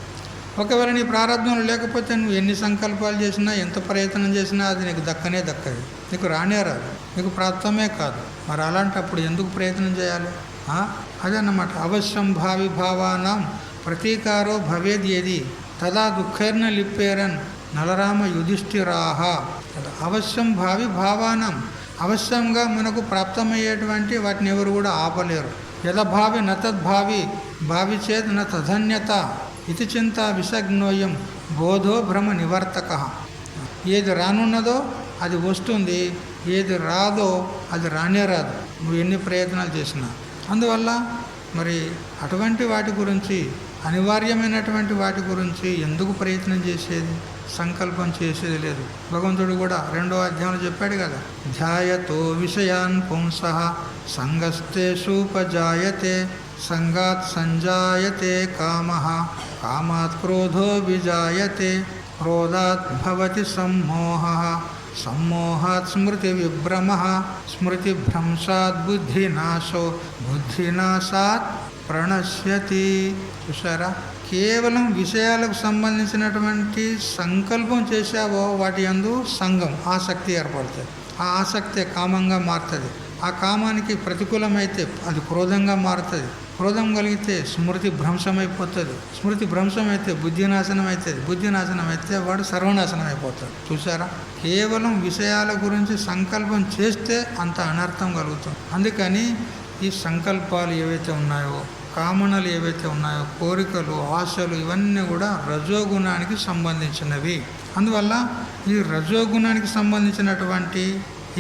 ఒకవేళ నీ ప్రారంభంలో లేకపోతే నువ్వు ఎన్ని సంకల్పాలు చేసినా, ఎంత ప్రయత్నం చేసినా అది నీకు దక్కదు. నీకు రానే రాదు, నీకు ప్రాప్తమే కాదు. మరి అలాంటప్పుడు ఎందుకు ప్రయత్నం చేయాలి? అదన్నమాట. అవశ్యం భావి భావానాం ప్రతీకారో భవేద్యేది తదా దుఃఖైర్న లిప్పేరన్ నలరామ యుధిష్ఠిరాహ. అవశ్యం భావి భావానం, అవశ్యంగా మనకు ప్రాప్తమయ్యేటువంటి వాటిని ఎవరు కూడా ఆపలేరు. యథభావి నతద్భావి భావి చేత్ న తధన్యత ఇది చింత విసగ్నోయం బోధో భ్రమ నివర్తక. ఏది రానున్నదో అది వస్తుంది, ఏది రాదో అది రానే రాదు, నువ్వు ఎన్ని ప్రయత్నాలు చేసినా. అందువల్ల మరి అటువంటి వాటి గురించి, అనివార్యమైనటువంటి వాటి గురించి ఎందుకు ప్రయత్నం చేసేది? సంకల్పం చేసేది లేదు. భగవంతుడు కూడా 2వ అధ్యాయంలో చెప్పాడు కదా, ధ్యాయతో విషయాన్ పుంసః సంగస్తేషూపజాయతే సంగాత్ సంజాయతే కామః కామాత్ క్రోధో విజాయతే క్రోధాత్ భవతి సమ్మోహః సమ్మోహాత్ స్మృతి విభ్రమః స్మృతిభ్రంశాత్ బుద్ధినాశో బుద్ధినాశాత్ ప్రణశ్యతి. చూసారా? కేవలం విషయాలకు సంబంధించినటువంటి సంకల్పం చేశావో వాటి యందు సంగం, ఆసక్తి ఏర్పడుతుంది. ఆ ఆసక్తే కామంగా మారుతుంది. ఆ కామానికి ప్రతికూలమైతే అది క్రోధంగా మారుతుంది. క్రోధం కలిగితే స్మృతి భ్రంశమైపోతుంది. స్మృతి భ్రంశమైతే బుద్ధి నాశనం అవుతుంది. బుద్ధి నాశనం అయితే వాడు సర్వనాశనం అయిపోతాడు. చూసారా? కేవలం విషయాల గురించి సంకల్పం చేస్తే అంత అనర్థం కలుగుతుంది. అందుకని ఈ సంకల్పాలు ఏవైతే ఉన్నాయో, కామనలు ఏవైతే ఉన్నాయో, కోరికలు, ఆశలు, ఇవన్నీ కూడా రజోగుణానికి సంబంధించినవి. అందువల్ల ఈ రజోగుణానికి సంబంధించినటువంటి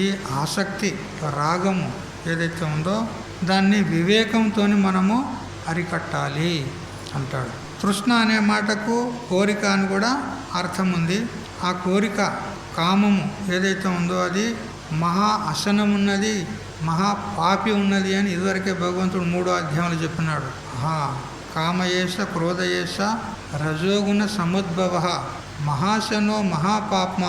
ఈ ఆసక్తి, రాగము ఏదైతే ఉందో దాన్ని వివేకంతో మనము అరికట్టాలి అంటాడు. తృష్ణ అనే మాటకు కోరిక అని కూడా అర్థం ఉంది. ఆ కోరిక, కామము ఏదైతే ఉందో అది మహా అసనం ఉన్నది, మహా పాపి ఉన్నది అని ఇదివరకే భగవంతుడు 3వ అధ్యాయంలో చెప్పినాడు. కామయేష క్రోధయేష రజోగుణ సముద్భవ మహాశనో మహాపాప్మ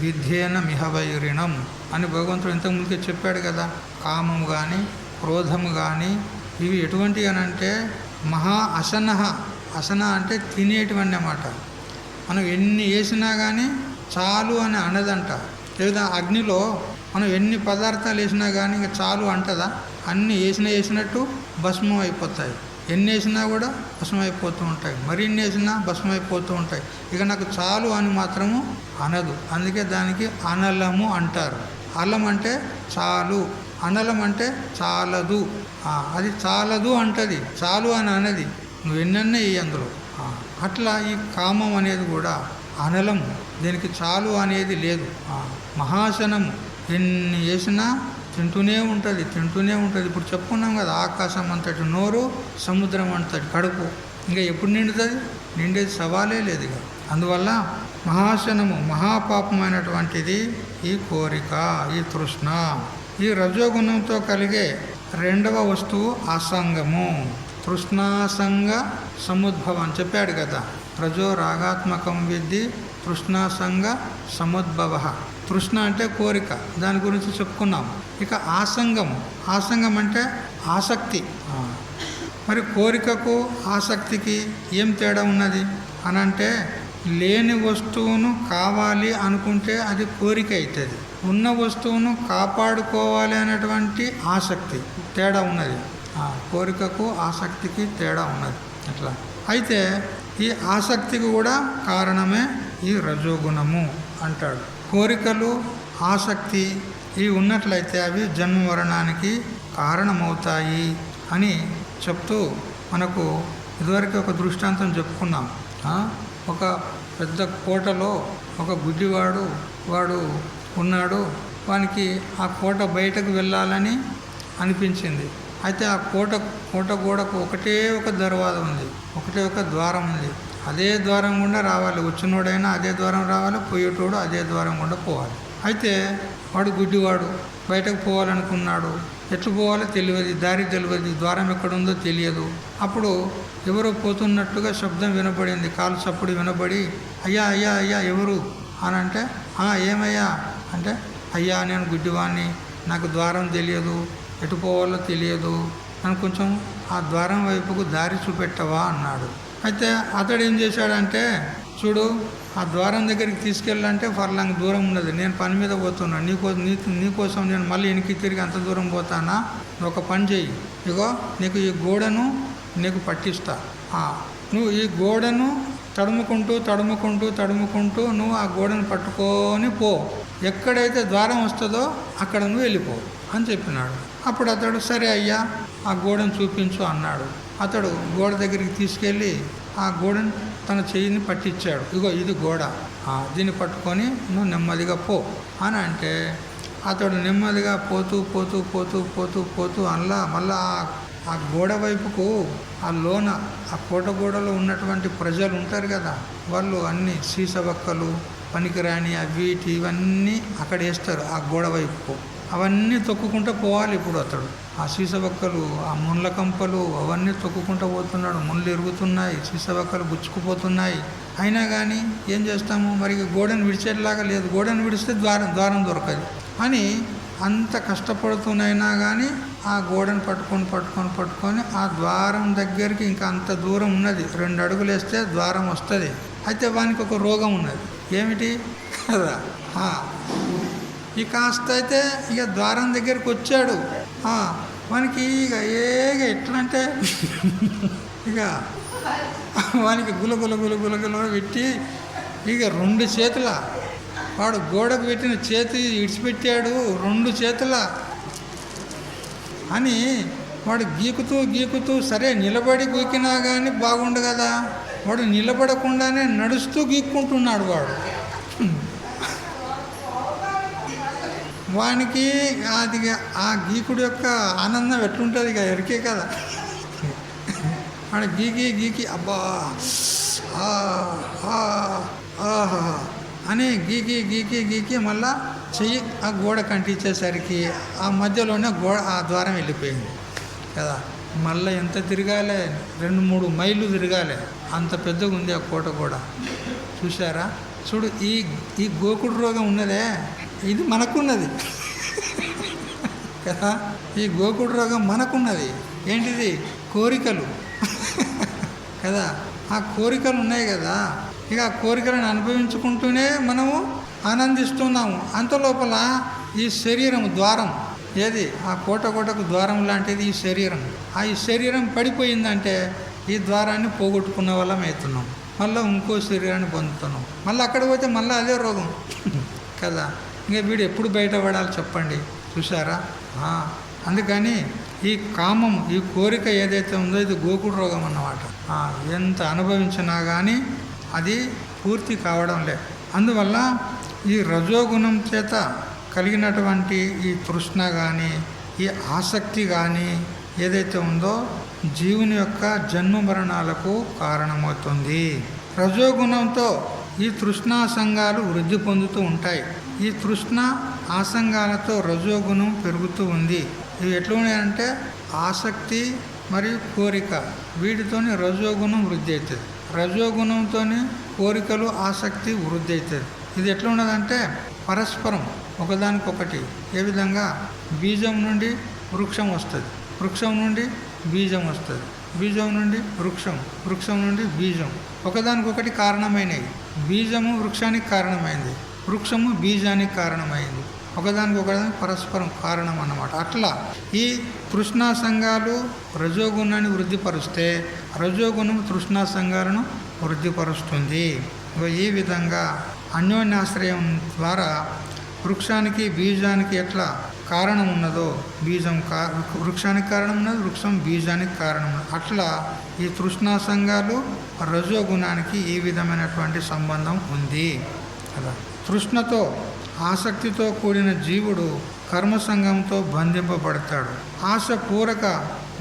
విధ్యేన మిహవైరిణం అని భగవంతుడు ఇంతకుముందుకే చెప్పాడు కదా. కామము కానీ క్రోధము కానీ ఇవి ఎటువంటివి అని అంటే మహా అసన. అసన అంటే తినేటువంటి అన్నమాట. మనం ఎన్ని వేసినా కానీ చాలు అని అనదంట. లేదా అగ్నిలో మనం ఎన్ని పదార్థాలు వేసినా కానీ ఇంకా చాలు అంటదా? అన్నీ వేసినట్టు భస్మం అయిపోతాయి. ఎన్ని వేసినా కూడా భస్మం అయిపోతూ ఉంటాయి. మరిన్ని వేసినా భస్మం అయిపోతూ ఉంటాయి. ఇక నాకు చాలు అని మాత్రము అనదు. అందుకే దానికి అనలము అంటారు. అలం అంటే చాలు, అనలం అంటే చాలదు. అది చాలదు అంటది, చాలు అని అనది. నువ్వు ఎన్నన్నా ఈ అందులో. అట్లా ఈ కామం అనేది కూడా అనలం, దీనికి చాలు అనేది లేదు. మహాశనము ఎన్ని వేసినా తింటూనే ఉంటుంది, తింటూనే ఉంటుంది. ఇప్పుడు చెప్పుకున్నాం కదా, ఆకాశం అంతటి నోరు, సముద్రం అంతటి కడుపు, ఇంకా ఎప్పుడు నిండుతుంది? నిండేది సవాలే లేదు ఇక. అందువల్ల మహాశనము, మహాపాపమైనటువంటిది ఈ కోరిక, ఈ తృష్ణ. ఈ రజోగుణంతో కలిగే రెండవ వస్తువు అసంగము. తృష్ణాసంగ సముద్భవం అని చెప్పాడు కదా. రజో రాగాత్మకం విద్ధి తృష్ణాసంగ సముద్భవ. తృష్ణ అంటే కోరిక, దాని గురించి చెప్పుకున్నాం. ఇక ఆసంగం, ఆసంగం అంటే ఆసక్తి. మరి కోరికకు ఆసక్తికి ఏం తేడా ఉన్నది అనంటే, లేని వస్తువును కావాలి అనుకుంటే అది కోరిక అవుతుంది, ఉన్న వస్తువును కాపాడుకోవాలి అనేటువంటి ఆసక్తి తేడా ఉన్నది. కోరికకు ఆసక్తికి తేడా ఉన్నది. అట్లా అయితే ఈ ఆసక్తికి కూడా కారణమే ఈ రజోగుణము అంటాడు. కోరికలు, ఆసక్తి ఇవి ఉన్నట్లయితే అవి జన్మమరణానికి కారణమవుతాయి అని చెప్తూ మనకు ఇదివరకు ఒక దృష్టాంతం చెప్పుకున్నాం. ఒక పెద్ద కోటలో ఒక గుడ్డివాడు ఉన్నాడు. వానికి ఆ కోట బయటకు వెళ్ళాలని అనిపించింది. అయితే ఆ కోట గోడకు ఒకటే ఒక దర్వాజా ఉంది, ఒకటే ఒక ద్వారం ఉంది. అదే ద్వారం గుండా రావాలి, వచ్చినోడైనా అదే ద్వారం రావాలి, పోయేటోడు అదే ద్వారం గుండా పోవాలి. అయితే వాడు గుడ్డివాడు బయటకు పోవాలనుకున్నాడు. ఎట్లు పోవాలో తెలియదు, దారి తెలియదు, ద్వారం ఎక్కడుందో తెలియదు. అప్పుడు ఎవరో పోతున్నట్టుగా శబ్దం వినపడింది, కాలు చప్పుడు వినబడి, అయ్యా అయ్యా అయ్యా ఎవరు అని అంటే, ఏమయ్యా అంటే, అయ్యా నేను గుడ్డివాణ్ణి, నాకు ద్వారం తెలియదు, ఎటు పోవాలో తెలియదు, నన్ను కొంచెం ఆ ద్వారం వైపుకు దారి చూపెట్టవా అన్నాడు. అయితే అతడు ఏం చేశాడంటే, చూడు ఆ ద్వారం దగ్గరికి తీసుకెళ్ళాలంటే ఫర్లాంగ్ దూరం ఉన్నది, నేను పని మీద పోతున్నా, నీకోసం నేను మళ్ళీ వెనక్కి తిరిగి అంత దూరం పోతానా? నువ్వు ఒక పని చెయ్యి, ఇగో నీకు ఈ గోడను నీకు పట్టిస్తా, నువ్వు ఈ గోడను తడుముకుంటూ నువ్వు ఆ గోడను పట్టుకొని పో, ఎక్కడైతే ద్వారం వస్తుందో అక్కడ నువ్వు వెళ్ళిపో అని చెప్పినాడు. అప్పుడు అతడు సరే అయ్యా ఆ గోడను చూపించు అన్నాడు. అతడు గోడ దగ్గరికి తీసుకెళ్ళి ఆ గోడను తన చెయ్యిని పట్టించాడు. ఇగో ఇది గోడ, దీన్ని పట్టుకొని నువ్వు నెమ్మదిగా పో అని అంటే, అతడు నెమ్మదిగా పోతూ మళ్ళా ఆ గోడ వైపుకు ఆ లోన ఆ కోట గోడలో ఉన్నటువంటి ప్రజలు ఉంటారు కదా, వాళ్ళు అన్ని సీసవక్కలు పనికిరాని అవి ఇవన్నీ అక్కడ వేస్తారు ఆ గోడ వైపుకు. అవన్నీ తొక్కుకుంటూ పోవాలి. ఇప్పుడు అతడు ఆ సీసవక్కలు, ఆ ముళ్ళ కంపలు అవన్నీ తొక్కుకుంటూ పోతున్నాడు. ముళ్ళు ఎరుగుతున్నాయి, సీసవక్కలు గుచ్చుకుపోతున్నాయి. అయినా కానీ ఏం చేస్తాము, మరి గోడను విడిచేలాగా లేదు, గోడను విడిస్తే ద్వారం దొరకదు అని అంత కష్టపడుతున్నైనా కానీ ఆ గోడను పట్టుకొని ఆ ద్వారం దగ్గరికి ఇంకా అంత దూరం ఉన్నది, 2 అడుగులు వేస్తే ద్వారం వస్తుంది. అయితే వానికి ఒక రోగం ఉన్నది, ఏమిటి కదా, ఈ కాస్త అయితే ఇక ద్వారం దగ్గరికి వచ్చాడు. వానికి ఇక ఎట్లంటే ఇక వానికి గులగుల పెట్టి ఇక 2 చేతుల వాడు గోడకు పెట్టిన చేతి ఇడిచిపెట్టాడు, 2 చేతుల అని వాడు గీకుతూ సరే నిలబడి గీకినా కానీ బాగుండు కదా, వాడు నిలబడకుండానే నడుస్తూ గీక్కుంటున్నాడు. వాడు వానికి అది ఆ గీకుడు యొక్క ఆనందం ఎట్లుంటుంది ఇక ఎరికే కదా. వాడు గీకి అబ్బా అని గీకి మళ్ళా చెయ్యి ఆ గోడ కంటించేసరికి ఆ మధ్యలోనే ఆ ద్వారం వెళ్ళిపోయింది కదా. మళ్ళీ ఎంత తిరగాలి, 2-3 మైళ్ళు తిరగాలి, అంత పెద్దగా ఉంది ఆ కోట కూడా. చూసారా, చూడు ఈ గోకుడు రోగం ఉన్నదే, ఇది మనకున్నది కదా. ఈ గోకుడు రోగం మనకున్నది. ఏంటిది? కోరికలు కదా. ఆ కోరికలు ఉన్నాయి కదా, ఇక ఆ కోరికలను అనుభవించుకుంటూనే మనము ఆనందిస్తున్నాము. అంత లోపల ఈ శరీరం ద్వారం ఏది, ఆ కోటకు ద్వారం లాంటిది ఈ శరీరం. ఈ శరీరం పడిపోయిందంటే ఈ ద్వారాన్ని పోగొట్టుకున్న వాళ్ళం అవుతున్నాం, మళ్ళీ ఇంకో శరీరాన్ని పొందుతున్నాం. మళ్ళీ అక్కడ పోతే మళ్ళీ అదే రోగం కదా. ఇంకా వీడు ఎప్పుడు బయటపడాలి చెప్పండి. చూసారా, అందుకని ఈ కామం, ఈ కోరిక ఏదైతే ఉందో ఇది గోకుడు రోగం అన్నమాట. ఎంత అనుభవించినా కానీ అది పూర్తి కావడం లేదు. అందువల్ల ఈ రజోగుణం చేత కలిగినటువంటి ఈ తృష్ణ కానీ ఈ ఆసక్తి కానీ ఏదైతే ఉందో జీవుని యొక్క జన్మ మరణాలకు కారణమవుతుంది. రజోగుణంతో ఈ తృష్ణా సంఘాలు వృద్ధి పొందుతూ ఉంటాయి. ఈ తృష్ణ ఆసంగాలతో రజోగుణం పెరుగుతూ ఉంది. ఇవి ఎట్లా ఉన్నాయంటే ఆసక్తి మరియు కోరిక, వీటితోని రజోగుణం వృద్ధి అవుతుంది. రజోగుణంతోని కోరికలు ఆసక్తి వృద్ధి అవుతుంది. ఇది ఎట్లా ఉన్నదంటే పరస్పరం ఒకదానికొకటి. ఏ విధంగా బీజం నుండి వృక్షం వస్తుంది, వృక్షం నుండి బీజం వస్తుంది, బీజం నుండి వృక్షం, వృక్షం నుండి బీజం, ఒకదానికొకటి కారణమైనవి. బీజము వృక్షానికి కారణమైంది, వృక్షము బీజానికి కారణమైంది, ఒకదానికొకటి పరస్పరం కారణం అన్నమాట. అట్లా ఈ తృష్ణా సంఘాలు రజోగుణాన్ని వృద్ధిపరుస్తే రజోగుణం తృష్ణా సంఘాలను వృద్ధిపరుస్తుంది. ఈ విధంగా అన్యోన్యాశ్రయం ద్వారా వృక్షానికి బీజానికి ఎట్లా కారణం ఉన్నదో, బీజం వృక్షానికి కారణం ఉన్నది, వృక్షం బీజానికి కారణం ఉన్నది. అట్లా ఈ తృష్ణా సంఘాలు రజోగుణానికి ఈ విధమైనటువంటి సంబంధం ఉంది కదా. తృష్ణతో ఆసక్తితో కూడిన జీవుడు కర్మసంగంతో బంధింపబడతాడు. ఆశ పూరక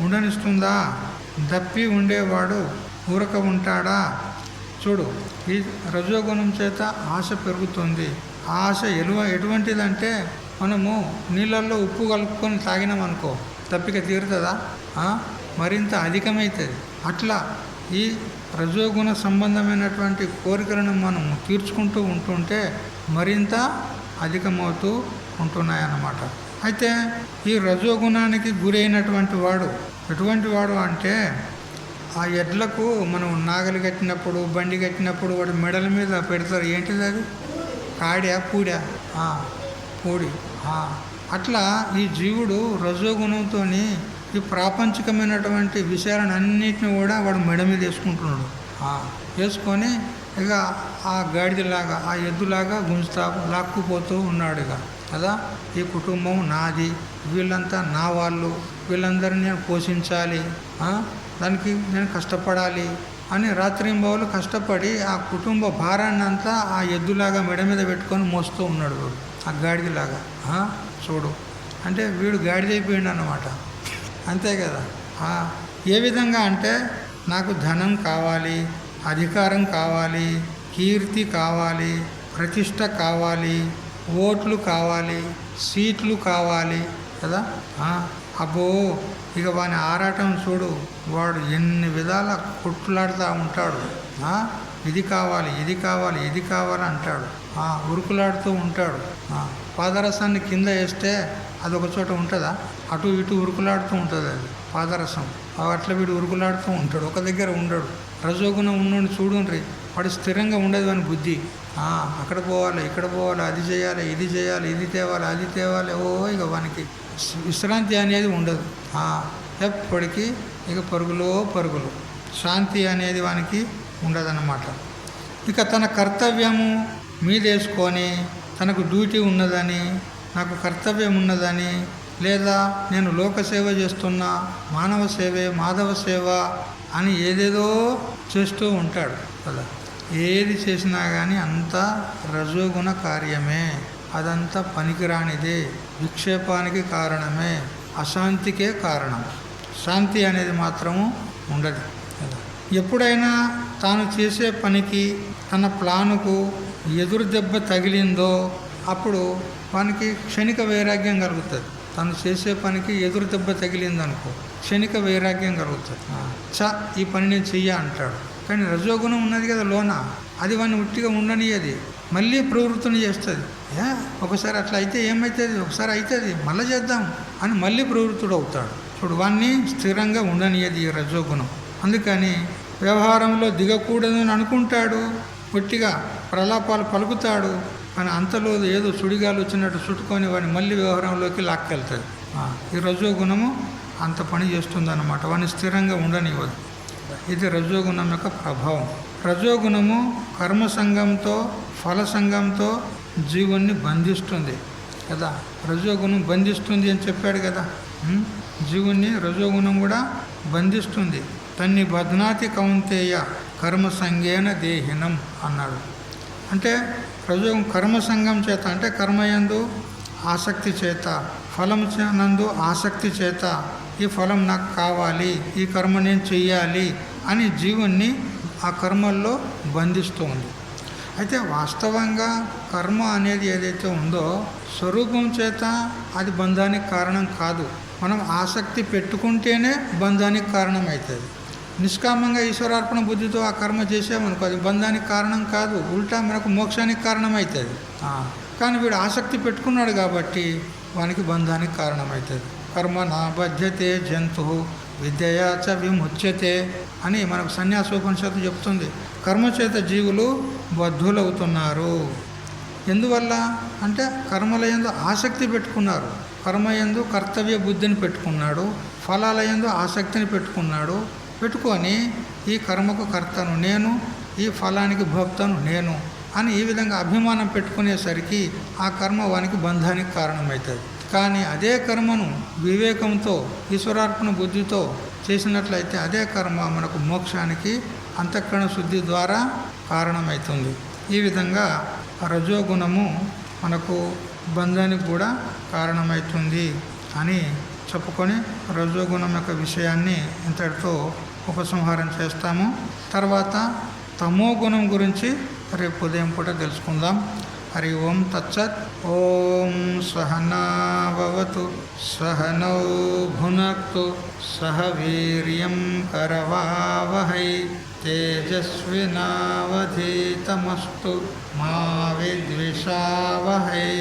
ఉండనిస్తుందా? దప్పి ఉండేవాడు ఊరక ఉంటాడా? చూడు, ఈ రజోగుణం చేత ఆశ పెరుగుతుంది. ఆశ ఎటువంటిదంటే మనము నీళ్ళల్లో ఉప్పు కలుపుకొని తాగినామనుకో తప్పిక తీరుతుందా? మరింత అధికమవుతుంది. అట్లా ఈ రజోగుణ సంబంధమైనటువంటి కోరికలను మనం తీర్చుకుంటూ ఉంటుంటే మరింత అధికమవుతూ ఉంటున్నాయన్నమాట. అయితే ఈ రజోగుణానికి గురైనటువంటి వాడు ఎటువంటి వాడు అంటే ఆ ఎడ్లకు మనం నాగలి కట్టినప్పుడు బండి కట్టినప్పుడు వాడు మెడల మీద పెడతారు. ఏంటిది అది? కాడ్యా పూడా? పూడి. అట్లా ఈ జీవుడు రజోగుణంతో ఈ ప్రాపంచికమైనటువంటి విషయాలను అన్నిటిని కూడా వాడు మెడ మీద వేసుకుంటున్నాడు. వేసుకొని ఇక ఆ గాడిదలాగా ఆ ఎద్దులాగా గుంజుతా లాక్కుపోతూ ఉన్నాడు ఇక కదా. ఈ కుటుంబం నాది, వీళ్ళంతా నా వాళ్ళు, వీళ్ళందరినీ నేను పోషించాలి, దానికి నేను కష్టపడాలి అని రాత్రింబవలు కష్టపడి ఆ కుటుంబ భారాన్ని అంతా ఆ ఎద్దులాగా మెడ మీద పెట్టుకొని మోస్తూ ఉన్నాడు వీడు, ఆ గాడిదలాగా. చూడు, అంటే వీడు గాడిదైపోయిండు అన్నమాట. అంతే కదా. ఏ విధంగా అంటే నాకు ధనం కావాలి, అధికారం కావాలి, కీర్తి కావాలి, ప్రతిష్ట కావాలి, ఓట్లు కావాలి, సీట్లు కావాలి కదా. అబ్బో, ఇక వాని ఆరాటం చూడు, వాడు ఎన్ని విధాల కొట్లాడుతూ ఉంటాడు. ఇది కావాలి, ఇది కావాలి, ఇది కావాలి అంటాడు. ఉరుకులాడుతూ ఉంటాడు. పాదరసాన్ని కింద వేస్తే అది ఒక చోట ఉంటుందా? అటు ఇటు ఉరుకులాడుతూ ఉంటుంది అది పాదరసం. అట్లా వీడు ఉరుకులాడుతూ ఉంటాడు, ఒక దగ్గర ఉండడు. రజోగుణం ఉన్నోడిని చూడుండ్రి, వాడు స్థిరంగా ఉండదు వాని బుద్ధి. అక్కడ పోవాలి, ఇక్కడ పోవాలి, అది చేయాలి, ఇది చేయాలి, ఇది తేవాలి, అది తేవాలి. ఇక వానికి విశ్రాంతి అనేది ఉండదు. ఎప్పటికీ ఇక పరుగులో పరుగులు, శాంతి అనేది వానికి ఉండదన్నమాట. ఇక తన కర్తవ్యము మీదేసుకొని తనకు డ్యూటీ ఉన్నదని, నాకు కర్తవ్యం ఉన్నదని, లేదా నేను లోకసేవ చేస్తున్నా, మానవ సేవే మాధవ సేవ అని ఏదేదో చేస్తూ ఉంటాడు కదా. ఏది చేసినా కానీ అంతా రజోగుణ కార్యమే, అదంతా పనికిరానిదే, విక్షేపానికి కారణమే, అశాంతికే కారణం. శాంతి అనేది మాత్రము ఉండదు కదా. ఎప్పుడైనా తాను చేసే పనికి తన ప్లానుకు ఎదురు దెబ్బ తగిలిందో అప్పుడు వానికి క్షణిక వైరాగ్యం కలుగుతుంది. తను చేసే పనికి ఎదురు దెబ్బ తగిలిందనుకో క్షణిక వైరాగ్యం కలుగుతుంది. ఈ పని నేను చెయ్య అంటాడు. కానీ రజోగుణం ఉన్నది కదా లోన, అది వాడిని ఉట్టిగా ఉండనియది, మళ్ళీ ప్రవృత్తిని చేస్తుంది. ఒకసారి అట్లా అయితే ఏమవుతుంది, ఒకసారి అవుతుంది, మళ్ళీ చేద్దాం అని మళ్ళీ ప్రవృత్తుడు అవుతాడు. చూడు, వాడిని స్థిరంగా ఉండనియది ఈ రజోగుణం. అందుకని వ్యవహారంలో దిగకూడదు అని అనుకుంటాడు, పొట్టిగా ప్రలాపాలు పలుకుతాడు. కానీ అంతలో ఏదో సుడిగాలు వచ్చినట్టు చుట్టుకొని వాడిని మళ్ళీ వ్యవహారంలోకి లాక్కెళ్తుంది. ఈ రజోగుణము అంత పని చేస్తుందన్నమాట, వాడిని స్థిరంగా ఉండనివ్వదు. ఇది రజోగుణం యొక్క ప్రభావం. రజోగుణము కర్మసంగంతో ఫలసంగంతో జీవుణ్ణి బంధిస్తుంది కదా. రజోగుణం బంధిస్తుంది అని చెప్పాడు కదా. జీవుణ్ణి రజోగుణం కూడా బంధిస్తుంది. తన్ని బధ్నాతి కౌంతేయ కర్మసంగేన దేహినం అన్నాడు. అంటే రజోగుణం కర్మసంగం చేత, అంటే కర్మయందు ఆసక్తి చేత, ఫలం నందు ఆసక్తి చేత, ఈ ఫలం నాకు కావాలి, ఈ కర్మ నేను చెయ్యాలి అని జీవుణ్ణి ఆ కర్మల్లో బంధిస్తూ ఉంది. అయితే వాస్తవంగా కర్మ అనేది ఏదైతే ఉందో స్వరూపం చేత అది బంధానికి కారణం కాదు. మనం ఆసక్తి పెట్టుకుంటేనే బంధానికి కారణం అవుతుంది. నిష్కామంగా ఈశ్వరార్పణ బుద్ధితో ఆ కర్మ చేసామనుకో అది బంధానికి కారణం కాదు, ఉల్టా మనకు మోక్షానికి కారణం అవుతుంది. కానీ వీడు ఆసక్తి పెట్టుకున్నాడు కాబట్టి వానికి బంధానికి కారణమవుతుంది. కర్మ నా బధ్యతే జంతు విద్యయాచ విముచ్యతే అని మనకు సన్యాసోపనిషత్తు చెప్తుంది. కర్మచేత జీవులు బద్ధులవుతున్నారు. ఎందువల్ల అంటే కర్మల యందు ఆసక్తి పెట్టుకున్నారు. కర్మ యందు కర్తవ్య బుద్ధిని పెట్టుకున్నాడు, ఫలాల యందు ఆసక్తిని పెట్టుకున్నాడు. పెట్టుకొని ఈ కర్మకు కర్తను నేను, ఈ ఫలానికి భోక్తను నేను అని ఈ విధంగా అభిమానం పెట్టుకునేసరికి ఆ కర్మ వానికి బంధానికి కారణమవుతుంది. కానీ అదే కర్మను వివేకంతో ఈశ్వరార్పణ బుద్ధితో చేసినట్లయితే అదే కర్మ మనకు మోక్షానికి అంతఃకరణ శుద్ధి ద్వారా కారణమవుతుంది. ఈ విధంగా రజోగుణము మనకు బంధానికి కూడా కారణమవుతుంది అని చెప్పుకొని రజోగుణం యొక్క విషయాన్ని ఇంతటితో ఉపసంహారం చేస్తాము. తర్వాత తమో గుణం గురించి రేపు ఉదయం పూట తెలుసుకుందాం. హరి ఓం తత్సత్. ఓం సహనావతు సహనౌ భునక్తు సహ వీర్యం కరవావహై తేజస్వినావధీతమస్తు మా విద్విషావహై.